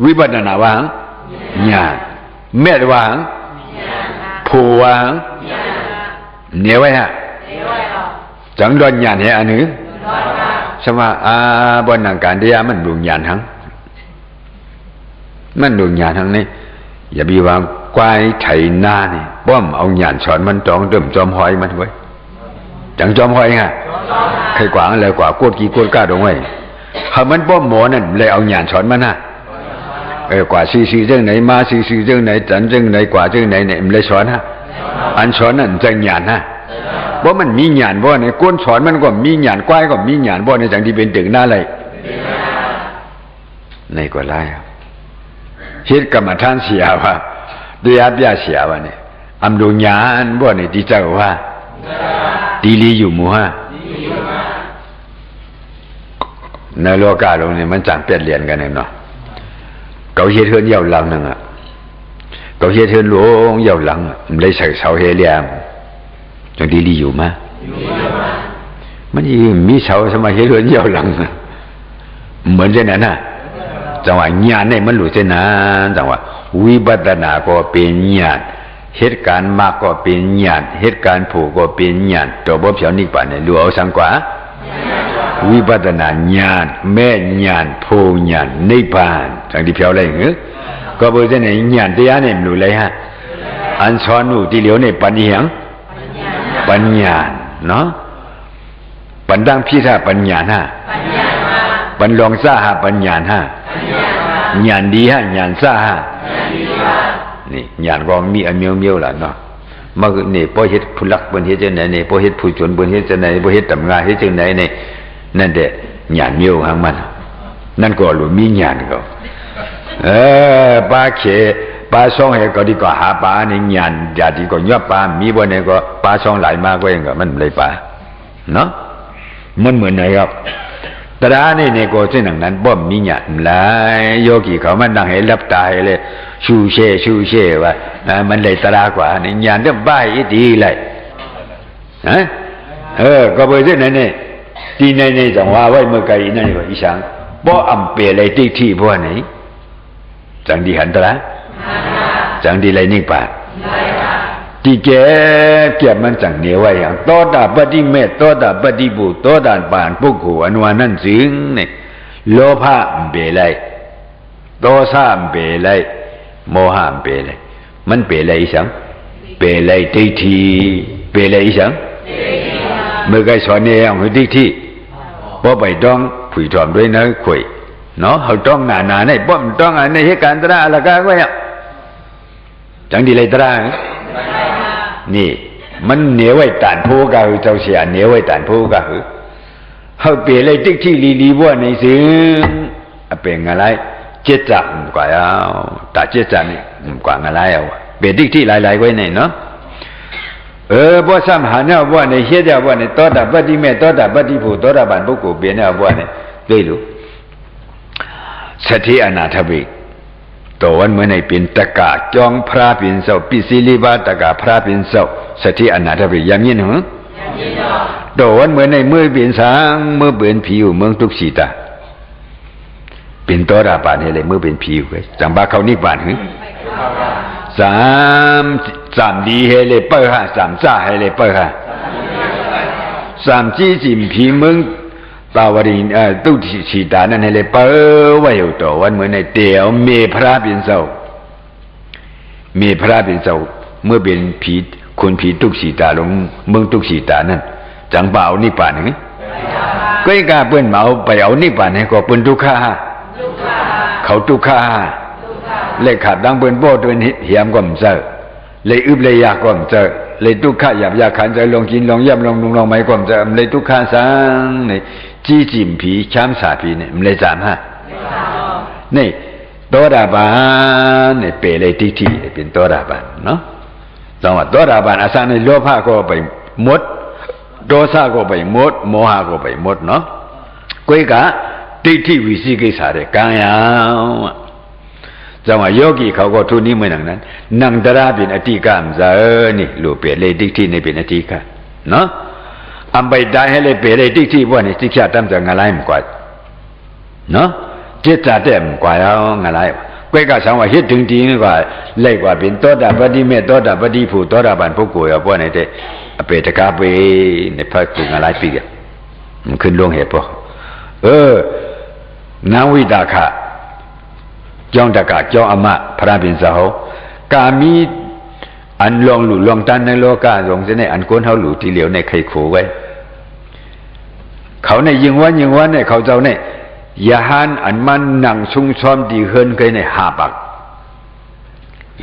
วิปัสสนาว่าญาณเมตว่าภูว่าเนี่ยไว้ฮะจังดอนญาณให้อันนึงใช่ไหมบนหนังการเดียมันดวงญาณทั้งมันดวงญาณทั้งนี้อย่าบีวางควายไถนานี่ป้อมเอาญาณสอนมันจองเดิมจอมหอยมันไว้จังจอมหอยไงใครกว่าอะไรกว่ากวดกี่กวดก้าตรงไว้ถ้ามันป้อมหมอนั่นเลยเอาญาณสอนมันนะกว่าซีเรื่องไหนมาซีเรื่องไหนจันเรื่องไหนกว่าเรื่องไหนเนี่ยมันเลยสอนฮะอันสอนนั่นจังญาณฮะเพราะมันมีญาณบ่ในก้นสอนมันก็มีญาณกว้ายก็มีญาณบ่ในจังที่เป็นตึกหน้าเลยในก็ไล่เฮ็ดกรรมฐานเสียว่าด้วยอาเปียเสียว่าเนี่ยอำดูญาณบ่ในที่เจ้าว่าดีลีอยู่หมู่ฮะในโลกาลงเนี่ยมันจังเปลี่ยนเรียนกันเนาะเกาเฮ็ดเฮือนเย่าหลังนึงอ่ะเกาเฮ็ดเฮือนหลวงเย่าหลังมันเลยใส่เสาเฮเลียมจังดีลีอยู่มามันมีเสาสมัยเฮือนเย่าหลัง เหมือนเช่นนั้นนะจังหวะญาณเนี่ยมันหลุดเช่นนั้นจังหวะวิปัสสนาก็เป็นญาณเหตุการณ์มากก็เป็นญาณเหตุการณ์ผูกก็เป็นญาณตัวบ่เพียวนิพพานเนี่ยรู้เอาสังกว่าวิปัสสนาญาณแม่ญาณผูญาณนิพพานจังที่เพียวอะไรเหรอก็บ่เช่นนั้นญาณတရားเนี่ยรู้เลยฮะอันสอนอยู่ที่เหลียวเนี่ยปัญญาปัญญาเนาะปัญญังพิธาปัญญานะปัญลองซ่าหาปัญญานะญาณดีฮะญาณซ่าฮะนี่ญาณก็มีอันเมียวๆล่ะเนาะมานี่พอเฮ็ดผู้หลักเพิ่นเฮ็ดจังได๋นี่พอเฮ็ดผู้จนเพิ่นเฮ็ดจังได๋บ่เฮ็ดตำงาเฮ็ดจังได๋นี่นั่นแหละญาณเมียวหังมันนั่นก็รู้มีญาณก็ปาเขปาซ่องให้ก็ดีกว่าหาปานี่ญาณญาติก็ยอปามีบ่เนี่ยก็ปาซ่องหลายมากกว่าเองก็มันเลยปาเนาะมันเหมือนไหนครับตราเนี่ยก็เช่นนั้นบ่มีญาณหลายโยกีเขามันนั่งให้รับตาให้เลยชูเช่ว่ามันเลยตรากว่านี่ญาณจะบ้าอีดีเลยฮะก็บ่เช่นนั้นนี่ที่ในจังหวะไว้เมื่อไกลนั่นก็อีสังบ่อำเปเลยติ๊กที่บ่ไหนจังดีหันตระจังดีเลยนิพพานที่แก่เก็บมันจังเหนียวไว้อย่างโตตาปฏิเมตโตตาปฏิบุโตตานปานปุกหูอนุวานั่นสิงนี่โลภะเปเลยโทสะเปเลยโมหะเปเลยมันเปเลยสังเปเลยทิฏฐิเปเลยสังเมื่อไกสอนเนี่ยอย่างทิฏฐิบ่ไปต้องผุยถอมด้วยนะคุยเนาะเขาต้องหนาในบ่มต้องในเหตุการณ์ตระอะไรกันไว้จังดีเลยตระนี่มันเหนียวไว้ตานผู้ก็คือเจ้าเสียเหนียวไว้ตานผู้ก็คือเขาเปลี่ยนเลยติ๊กที่ลีบัวในซึ่งเป็นอะไรเจ็ดจับกว่าเอาแต่เจ็ดจับนี่กว่าอะไรเอาเปลี่ยนติ๊กที่หลายๆไว้ในเนาะบัวซ้ำหาเนี่ยบัวในเฮ็ดบัวในตัวดับบัดดีแม่ตัวดับบัดดีผู้ตัวดับบันผู้กูเปลี่ยนเนี่ยบัวในด้วยรู้สถิอนาถบิตัววันเมื่อในเป็นตะกาจองพระเป็นเสาปิสิลิบาตะกาพระเป็นเสาสถิอนาถบิยังยินหรอตัววันเมื่อในเมื่อเป็นสางเมื่อเป็นผิวเมืองทุกสีตาเป็นตัวราบานให้เลยเมื่อเป็นผิวไว้จังบาเขานิบานหึสามดีให้เลยเปิดฮะสามซ่าให้เลยเปิดฮะสามจี้จิมผีเมืองตาวรินตุสีตานั่นให้เลยเปิดไว้อยู่ตัววันเมื่อในเตียวเมพระเป็นเสาเมพระเป็นเสาเมื่อเป็นผีคนผีตุกสีตาลงเมืองตุกสีตานั่นจังบ่าวนิพพานหึก็ยังกาเปิ้นเมาไปเอานิพพานให้ก็เปิ้นทุกข์เขาทุกข์เลยขาดดังเปิ้นโบตัวนี้เหียมก็มเจอเลยอึบเลยยากก็มเจอเลยทุกข์หยาบยาขันใจลงกินลงย่ำลงนุ่งลงไม้ก็มเจอเลยทุกข์สังนี่จี้จิมผีช้ำสาผีเนี่ยมันเลยจามฮะนี่โตดาบานเนี่ยเปเลยทิฏฐิเป็นโตดาบานเนาะจังว่าโตดาบานอาสาในโลภะก็ไปหมดโทสะก็ไปหมดโมหะก็ไปหมดเนาะก้อยกะทิฏฐิวิสิกิสาတဲ့ကံရจังว่าโยกีเขาก็ทุนี้เหมือนนั้นนังตระเป็นอธิกรรมซะนี่ลูเปเลยทิฏฐินี่เป็นอธิกรรมเนาะอันไปได้ให้เลยเปเลยทิฏฐิบ่นี่สิกษาตามจะงอะไรมกว่าเนาะจิตจะเต็มกว่าเอางอะไรก้อยกะสังว่าเฮ็ดถึงจริงนี่ว่าไล่กว่าเป็นโตตปฏิเมตโตตปฏิผู้โตตบันผู้กูอ่ะบ่นี่แต่อเปตกาเปในพระกุงอะไรปีกมันขึ้นลงเหตุป่ะนาวิตาคะจ้องตะกะจ้องอมะพระบินสาวกามีอันลองหลู่ลองตันในโลกาลงจะในอันก้นเขาหลู่ที่เหลียวในใครขู่ไว้เขาในยิงวันเนี่ยเขาเจ้าเนี่ยยาหันอันมันนั่งชุ่งช้อมดีเฮินเคยในหาปัก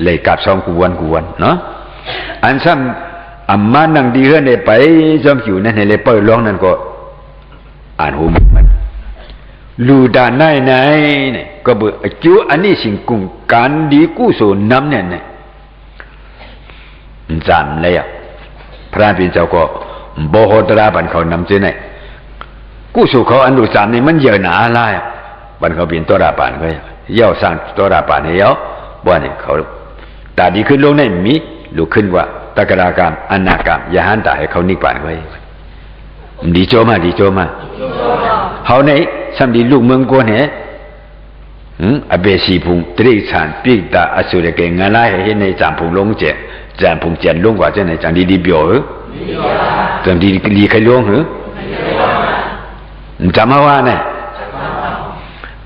เลยกับซองกวนเนาะอันซ้ำอัมมานั่งดีเฮินได้ไปจอมอยู่นั่นให้เลยเปิดร้องนั่นก็อ่านหูมันลูดานไหนเนี่ยก็เบื่อจูอันนี้สิ่งกุ่งการดีกู้โสน้ำเนี่ยจำเลยพระพินเจ้าก็โบโหตราบันเขานำเจไหนกู้โสเขาอันดูจำนี่มันเยอะหนาอะไรบันเขาเป็นตัวราบานก็เย่าสร้างตัวราบานให้เย่าบ่เนี่ยเขาตาดีขึ้นลงในมีลุกขึ้นว่าตะกรากรรมอนาคามยาหันตาให้เขานิพพานไว้ดีโจมาเขาใน สัมดีลูกเมืองกวนเหอเบสีพุงตรีฉันปีกตาอสุรเกงาลาเห็นในจามพุงลงเจจามพุงเจนลงกว่าเจในจังดีเบียวจังดีลีใครลงจำมาว่าเนี่ย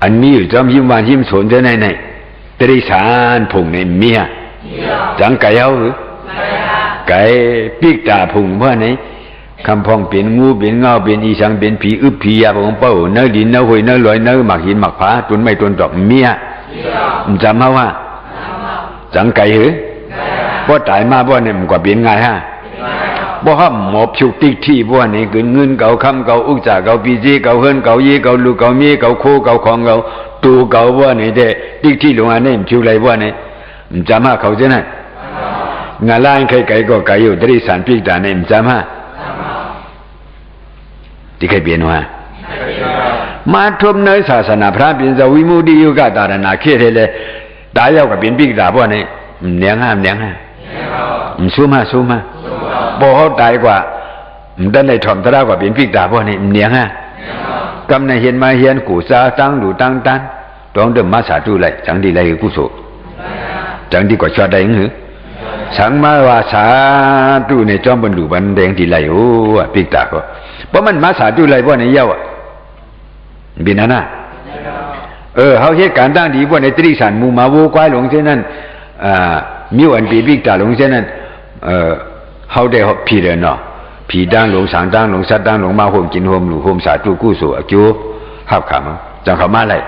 อันมีอยู่จอมยิ้มหวานยิ้มสนเจในตรีฉันพุงในเมียจังไก่เอาไก่ปีกตาพุงเพราะไหนคำพองเป็นงูเป็นเงาเป็นอีสังเป็นผีอึบผียาของเป้าเนื้อดินเนื้อหอยเนื้อลอยเนื้อหมักหินหมักผาตุนไม่ตุนดอกเมียจำมาว่าจังไก่หือบ่ตายมาบ่เนี่ยมันกว่าเปลี่ยนไงฮะบ่ห้ามหมอบฉุกติ๊กที่บ่เนี่ยเงินเก่าคำเก่าอุกจ่าเก่าปีจีเก่าเฮิรนเก่ายีเก่าลูกเก่าเมียเก่าโคเก่าของเก่าตูเก่าบ่เนี่ยเด้ติ๊กที่ลงอันนี้มันชิวไรบ่เนี่ยจำมาเขาจะนั่นงานล้านใครไก่ก็ไก่อยู่ตรีสันปีกตาเนี่ยจำมาที่เคยเปลี่ยนว่ามาทุบเนยศาสนาพระเป็นจะวิมุตติยุกตารณาเขตเลยตายแล้วก็เป็นปีกตาบ่เนี่ยเนียงห้ามสู้มาบ่เขาตายกว่าด้านในถ่อมตระกว่าเป็นปีกตาบ่เนี่ยเนียงห้ากำในเห็นมาเห็นกูซาตั้งดูตั้งตันต้องเดิมมาสาธุเลยจังดีเลยกุศลจังดีกว่าชอดได้หรือสังมาว่าสาธุในจอมบรรลุบันแดงดีเลยโอ้ปีกตาก็เพราะมันมาสาธุเลยบ่ในเย้าบินานะเฮาเหตุการณ์ตั้งดีบ่ในตรีสันมูมาโวควายหลงเช่นนั้นมิวอันปีปีกตาหลงเช่นนั้นเฮาได้ผีเด้อเนาะผีดังหลงสังดังหลงสัตดังหลงมาโฮมกินโฮมหลู่โฮมสาธุกู้สู่อจูหับขำจังเขามาไล่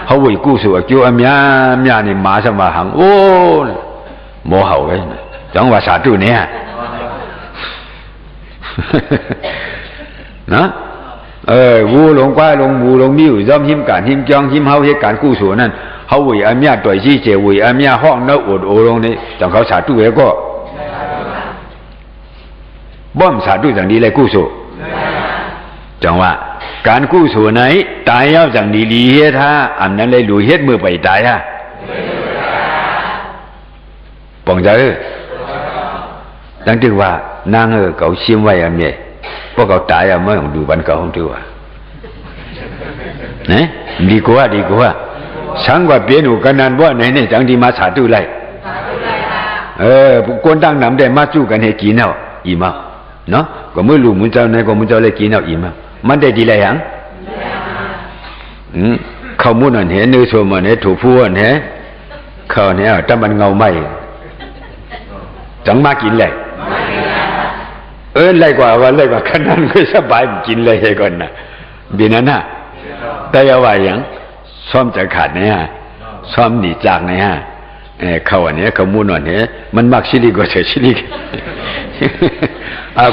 เฮาวิกู้สู่อจูอเมียนี่มาสมาหังโอ้โมเห่าไว้จังว่าสาธุเนี่ยนะวูหลงกว่าหลงวูหลงมิ้วย่อมหิมการหิมจองหิมเฮาเหตุการณ์กู้สู่นั่นเฮาวิอาเมียต่อยชี้เจวิอาเมียห้องเนื้ออดโอลงนี่จังเขาสาธุไว้ก็บ่มสาธุจังนี้เลยกู้สู่จังว่าการกู้สู่ไหนตายแล้วจังดีลีเฮ็ดฮะอันนั้นเลยหลู่เฮ็ดมือไปตายฮะปองใจดังที่ว่านางเขาชิมไว้อันนี้พวกเขาตายเมื่อของดูบันเขาของที่ว่าเนี่ยดีกว่าสังว่าเปลี่ยนหูกันนั้นว่าไหนเนี่ยจังดีมาสาธุไรคนตั้งนำได้มาจู้กันให้กินเอาอีมาเนาะก็เมื่อลูกมุนเจ้าในก็มุนเจ้าเลยกินเอาอีมามันได้ดีไรยังเขามุ่นอันเห็นเนื้อโซมันเห็นถูกพูอันเห็นเขาเนี่ยถ้ามันเงาไหมจังมากินเลยไล่กว่าขนาดก็สบายกินเลยใช่ก่อนนะบีนั้นนะแต่อย่าว่าอย่างซ้อมจะขาดเนี่ยซ้อมหนีจากเนี่ยเขาอันนี้เขามุ่นอันนี้มันมักชิลิก็เฉยชิลิ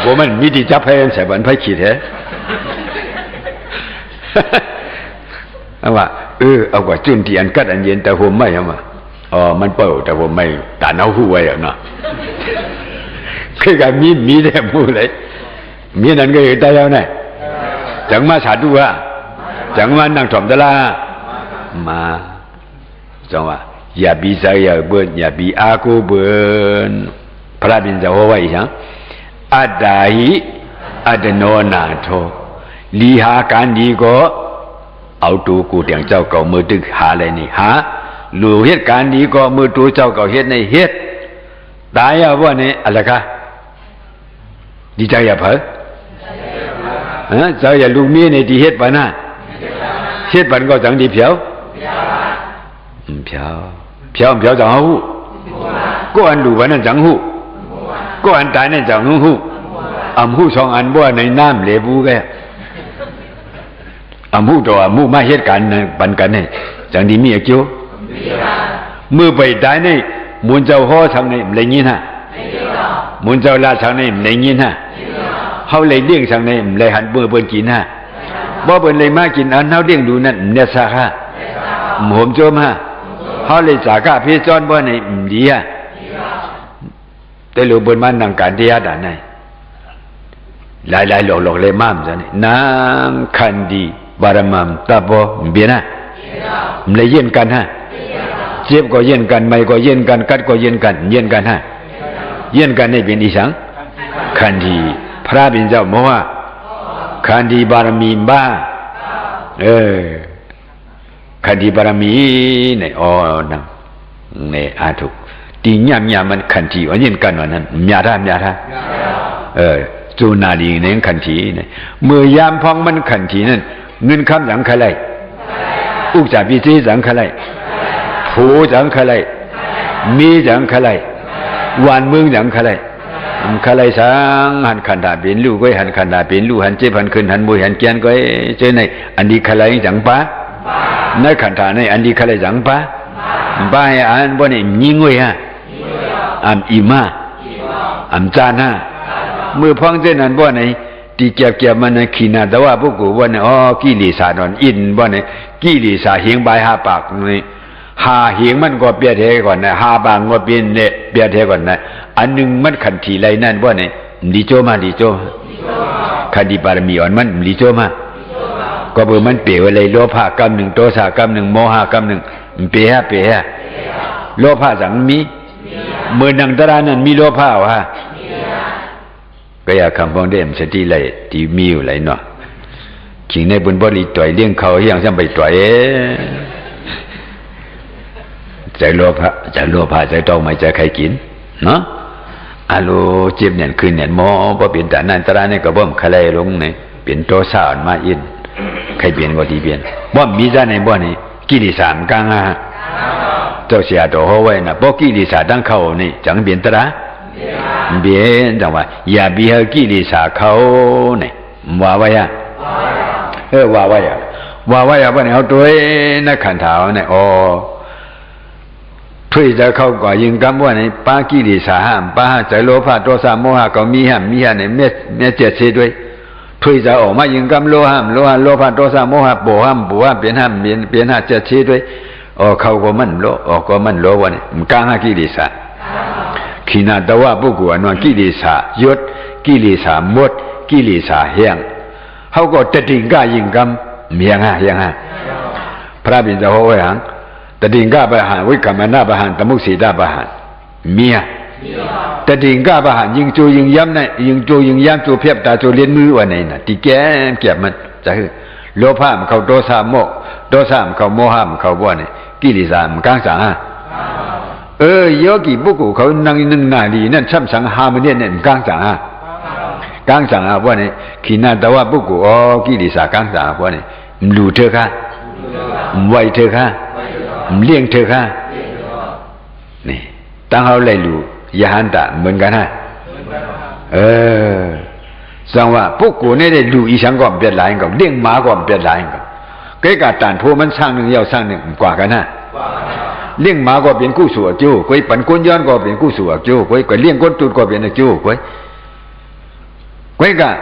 กูมันมีที่จับให้ใส่บันไพ่ขีดเหรอว่าเอากว่าจุนที่อันกัดอันเย็นแต่หัวไม่เอามามันเปิดแต่หัวไม่ตาเน่าหูไว้อะเนาะคือการมีได้มูเลยมีนั้นก็อยู่ได้แล้วเนี่ยจังมาสาธุว่าจังมานั่งถ่อมตะลามาจังว่าอย่าบีใจอย่าเบิ่นอย่าบีอากูเบิ่นพระบิณฑว่าอีหยังอัตตาหิอัตโนนาโทลีหาการดีก็เอาตัวกูเตียงเจ้าเก่ามือตึกหาอะไรนี่หาลูเหตุการดีก็มือตัวเจ้าเก่าเฮ็ดในเฮ็ดตายอ่ะว่านี่อะไรคะดีใจอย่าเผลอเจ้าอย่าลูกเมียในที่เฮ็ดปะนะเฮ็ดปันก็จังดีเผียวจังหูก็อันดูวันนั้นจังหูก็อันตายนั่นจังหูหูสองอันบ่ในน้ำเหลบูแกหูตัวหูมาเหตุการณ์ปันกันนี่จังดีมีเกี่ยวมือไปตายนี่มุนเจ้าห่อทางนี่ไรงี้ฮะมุนเจ้าลาทางนี่ไรงี้ฮะเขาเลยเลี้ยงทางนี่เลยหันมือเปิ้นกินฮะบ่เปิ้นเลยมากินอันเขาเลี้ยงดูนั่นเนี่ยซะฮะผมโจมฮะเขาเลยจากะพี่จอนบ่ในดีฮะแต่หลวงเปิ้นมานั่งการที่ยาด่านไหนหลายๆหลอกเลยมามซะนี่นางคันดีบารมัมตะบ่เบียนะเลยเย็นกันฮะเจ็บก็เย็นกันไม่ก็เย็นกันกัดก็เย็นกันฮะเย็นกันนี่เป็นอีสังคันดีพระบิณฑบอกว่าคันดีบารมีบ้า ขันธิบารมีเนี่ยอ๋อนั่งเนี่ยอาทุกตีญาญามันขันธิวันยินกันวันนั้นญาท่จูนาดีเนี่ยขันธิเนี่ยเมื่อยามพองมันขันธินั่นเงินคำสังขะไรอุกจาปิเจสังขะไรผูสังขะไรมีสังขะไรวานเมืองสังขะไรขะไรสังหันขันธาเป็นลูกก็หันขันธาเป็นลูกหันเจ็บหันขึ้นหันบุยหันเกียนก็เจอในอันดีขะไรสังปะในขันธาในอันดีขะไรสังปะบ้าอันบ่เนี่ยยิงเว้ยฮะอันอิมาอันจานะเมื่อพังเจนั้นบ่เนี่ยตีเก็บมันในขีนาแต่ว่าพวกกูบ่เนี่ยอ๋อกิเลสานอนอินบ่เนี่ยกิเลสเหียงใบหาปากนี่หาเหียงมันก็เปียเทก่อนนะหาบางก็เป็นเนี่ยเปียเทก่อนนะอันหนึ่งมันขันทีไรนั่นบ่เนี่ยดีโจมาขันธิบารมีอ่อนมันดีโจมาก็เบอร์มันเปรียวอะไรโลภะกรรมหนึ่งโทสะกรรมหนึ่งโมหะกรรมหนึ่งเปียโลภะสังมีเมื่อนังตรานั้นมีโลภะวะก็อยากคำพองได้มสติเลยที่มีอยู่ไรเนาะขิงในบุญบริต่อยเลี้ยงเขาอย่างฉันไปต่อยใจโลภะใจต้องไม่ใจใครกินเนาะอาโลเจ็บเนี่ยคืนเนี่ยโมพอเปลี่ยนแต่นั้นตราเนี่ยก็บ่มคะเลลงเนี่ยเปลี่ยนโตสานมาอินใครเปลี่ยนก็ดีเปลี่ยนบ่มีซะในบ่นี่กิเลสามกลางเจ้าเสียตัวเขาไว้นะบ่กิเลสตั้งเข้านี่จังเปลี่ยนตราเปลี่ยนจังว่าอย่าบีเฮกิเลสเขาเนี่ยว่าไว้อะว่าไว้อะบ่เนี่ยเอาตัวนักขันถาวเนี่ยอ๋อ推着靠过应该我呢，把吉利沙汉，把在罗帕多少摩哈搞米汉呢，灭绝车队，推着我嘛应该罗帕多少摩哈不汉变汉这车队，哦靠过门罗，过门罗我呢，唔讲下吉利沙，其那ตัวว่า不管ว่า吉利沙ยศ吉利沙หมด吉利沙เฮียงเขาก็จะดิ่งก้ายิงกำเฮียงฮะพระบิดาเขาไว้หังตะดิ่งก้าบะหันวิกัมมนาบะหันตมุสีดาบะหันเมียตะดิ่งก้าบะหันยิงจูยิงย้ำนะยิงจูยิงย้ำจูเพียบตาจูเลียนมือวันไหนน่ะตีแก้มเก็บมันจะคือโลภะมันเข้าโทสะมันเข้าโมหะมันเข้าบ่เนี่ยกิเลสมันกลางสังโยกีบุกุเขานั่งนาดีนั่นช่ำสังหามันเนี่ยกลางสังบ่เนี่ยขีนาตวะบุกุกิเลสกลางสังบ่เนี่ยรู้เถอะค่ะไหวเถอะค่ะเลี้ยงเธอค่ะนี่ตั้งเขาเลยรู้ยาหันตะเหมือนกันฮะสังว่าพวกกูเนี่ยได้รู้อีสังก็เปลี่ยนหลายกับเลี้ยงหมาก็เปลี่ยนหลายกับใกล้กับต่านโพมันสร้างหนึ่งยาวสร้างหนึ่งกว่ากันฮะเลี้ยงหมาก็เป็นกู้สู่จู้ก้อยปั่นก้นย้อนก็เป็นกู้สู่จู้ก้อยเลี้ยงก้นตูดก็เป็นจู้ก้อยกับ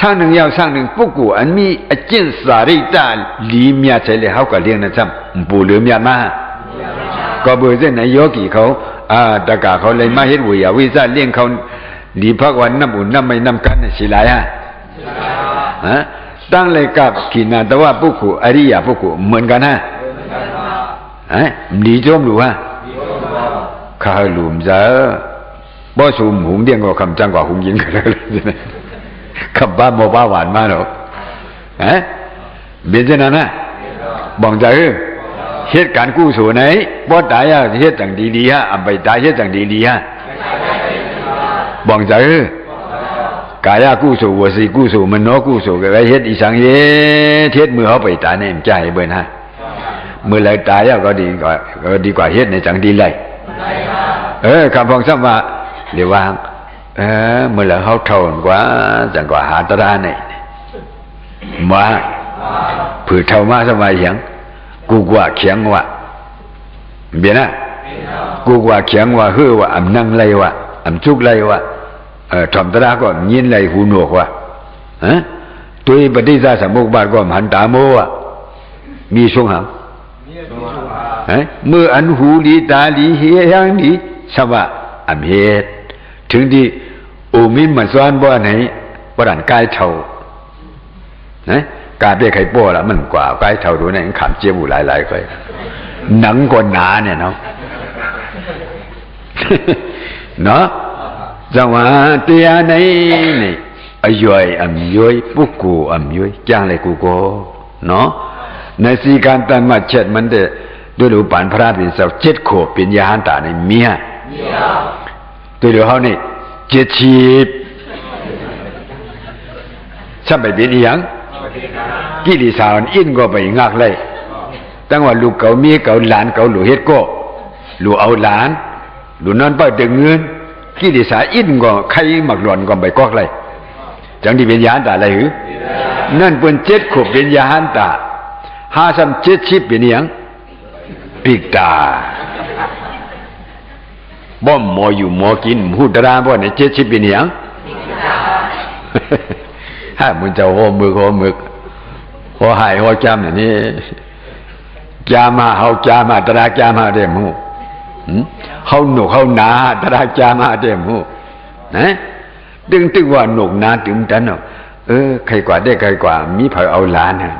สร้างหนึ่งยาวสร้างหนึ่งพวกกูอันมีอจินสาริตาลีเมียใช่เลยเขาก็เลี้ยงนั่นซ้ำปู่เหลือเมียมาก็เบอร์เส้นไหนโยกีเขาตะกาเขาเลยมาเห็นวิวิซ่าเลี้ยงเขาดีพักวันน้ำอุ่นน้ำไม่น้ำกันสิหลายตั้งเลยกับกินนะแต่ว่าพวกกูอริยะพวกกูเหมือนกันฮะดีจมรู้ฮะข้าหลุมซะบ่สูมหุงเลี้ยงก็คำจังกว่าหุงยิงกันเลยขับบ้าโมบ้าหวานมาหรอเบียนเจนั้นนะบอกใจเหตุการณ์กู้สู่ไหนบ่ตายเหตุต่างดีๆฮะอันไปตายเหตุต่างดีๆฮะบอกใจกายกู้สู่วสีกู้สู่มโนกู้สู่ก็เหตุอีสังเหตุมือเขาไปตายเนี่ยใจเบิ่นฮะมือไหลตายก็ดีกว่าเหตุในจังดีเลยคำพองซ้ำว่าเดี๋ยววางเมื่อไรเขาเท่ากันกว่าจังกว่าหาตราเนี่ยมาผือเท่ามาสมัยยังกูกว่าเขียงว่าเบียนะกูกว่าเขียงว่าเฮือว่าอำนั่งไรว่าอำจุกไรว่าทอมตราก็ยินไรหูหนวกว่าตัวปฏิฆาสมุกบาทก็หันตาโมว่ามีช่วงหางเมื่ออันหูดีตาดีเฮียยังดีสวะอำเหตุถึงที่อุมิมันซ้อนบ่ไหนบ่ดันกายเท่ากายเบี้ยไข่โป้ละมันกว่ากายเท่าดูเนี่ยขำเจี๊ยบหลายๆค่อยหนังก็หนาเนี่ยเนาะเนาะจังหวะเตียไหนนี่อย่อยอำย่อยปุกกูอำย่อยจ้างเลยกูก็เนาะ ในสีการตันมาเช็ดมันเดด้วยรูปานพระเป็นสาวเจ็ดขวบเป็นยาหันตาในเมียด้วยรูเขานี่เจ็ดชีพช่ำไปเป็นอีหยังกิริสาวอินก็ไปงักเลยตั้งว่าลูกเก่าเมียเก่าหลานเก่าหลูเฮ็ดก็หลูเอาหลานหลูนอนเปิดเดือเงินกิริสาอินก็ใครหมักหลอนก็ไปกอกเลยจังที่เป็นยาหันตาอะไรหือนั่นเป็นเจ็ดขวบเป็นยาหันตาห้าซ้ำเจ็ดชีพเป็นอีหยังปีกตาบ่มหมออยู่หมอกินหูตราบ่เนี่ยเจ็ดชีพเป็นอีหยังฮะมันจะโหมึกโหหายโหจำอย่างนี้จามาเฮาจามาตราจามาเด้มูเฮาหนุกเฮาหนาตราจามาเด้มูนะดึงตึกว่าหนุกหนาตึงตันเนาะใครกว่าได้ใครกว่ามีเผาเอาหลานน่ะ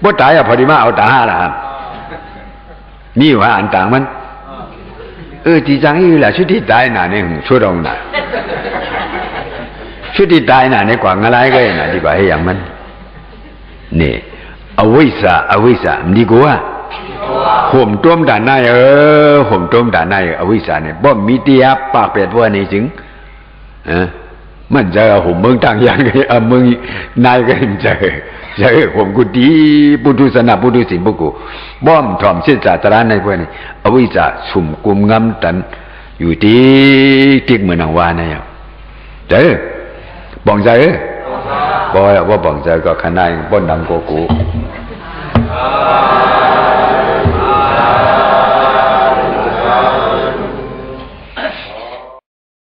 บ่ตายอ่ะพอดีมาเอาตาล่ะครับนี่ว่าอันต่างมันที่จังอยู่ล่ะชุดที่ตายน่ะเนี่ยช่วยดองน่ะชุดที่ตายน่ะเนี่ยกว่าอะไรก็น่ะดีกว่าให้อย่างมันนี่อวิสาดีกว่าห่มต้มด่านในห่มต้มด่านในอวิสาเนี่ยบ่มีเตียปากเป็ดว่านี่จึงมันจะห่มเมืองต่างอย่างเมืองนายก็จะห่มกุฏิปุถุสนะปุถุสิงปุกุบ่มถ่อมเสียจาตระในพวกนี้อวิสาสุ่มกุมงำตันอยู่ที่เหมือนนางวาเนี่ยเด้อบ่งใจบ่ว่าบ่งใจก็ขนายบ่นำโกกู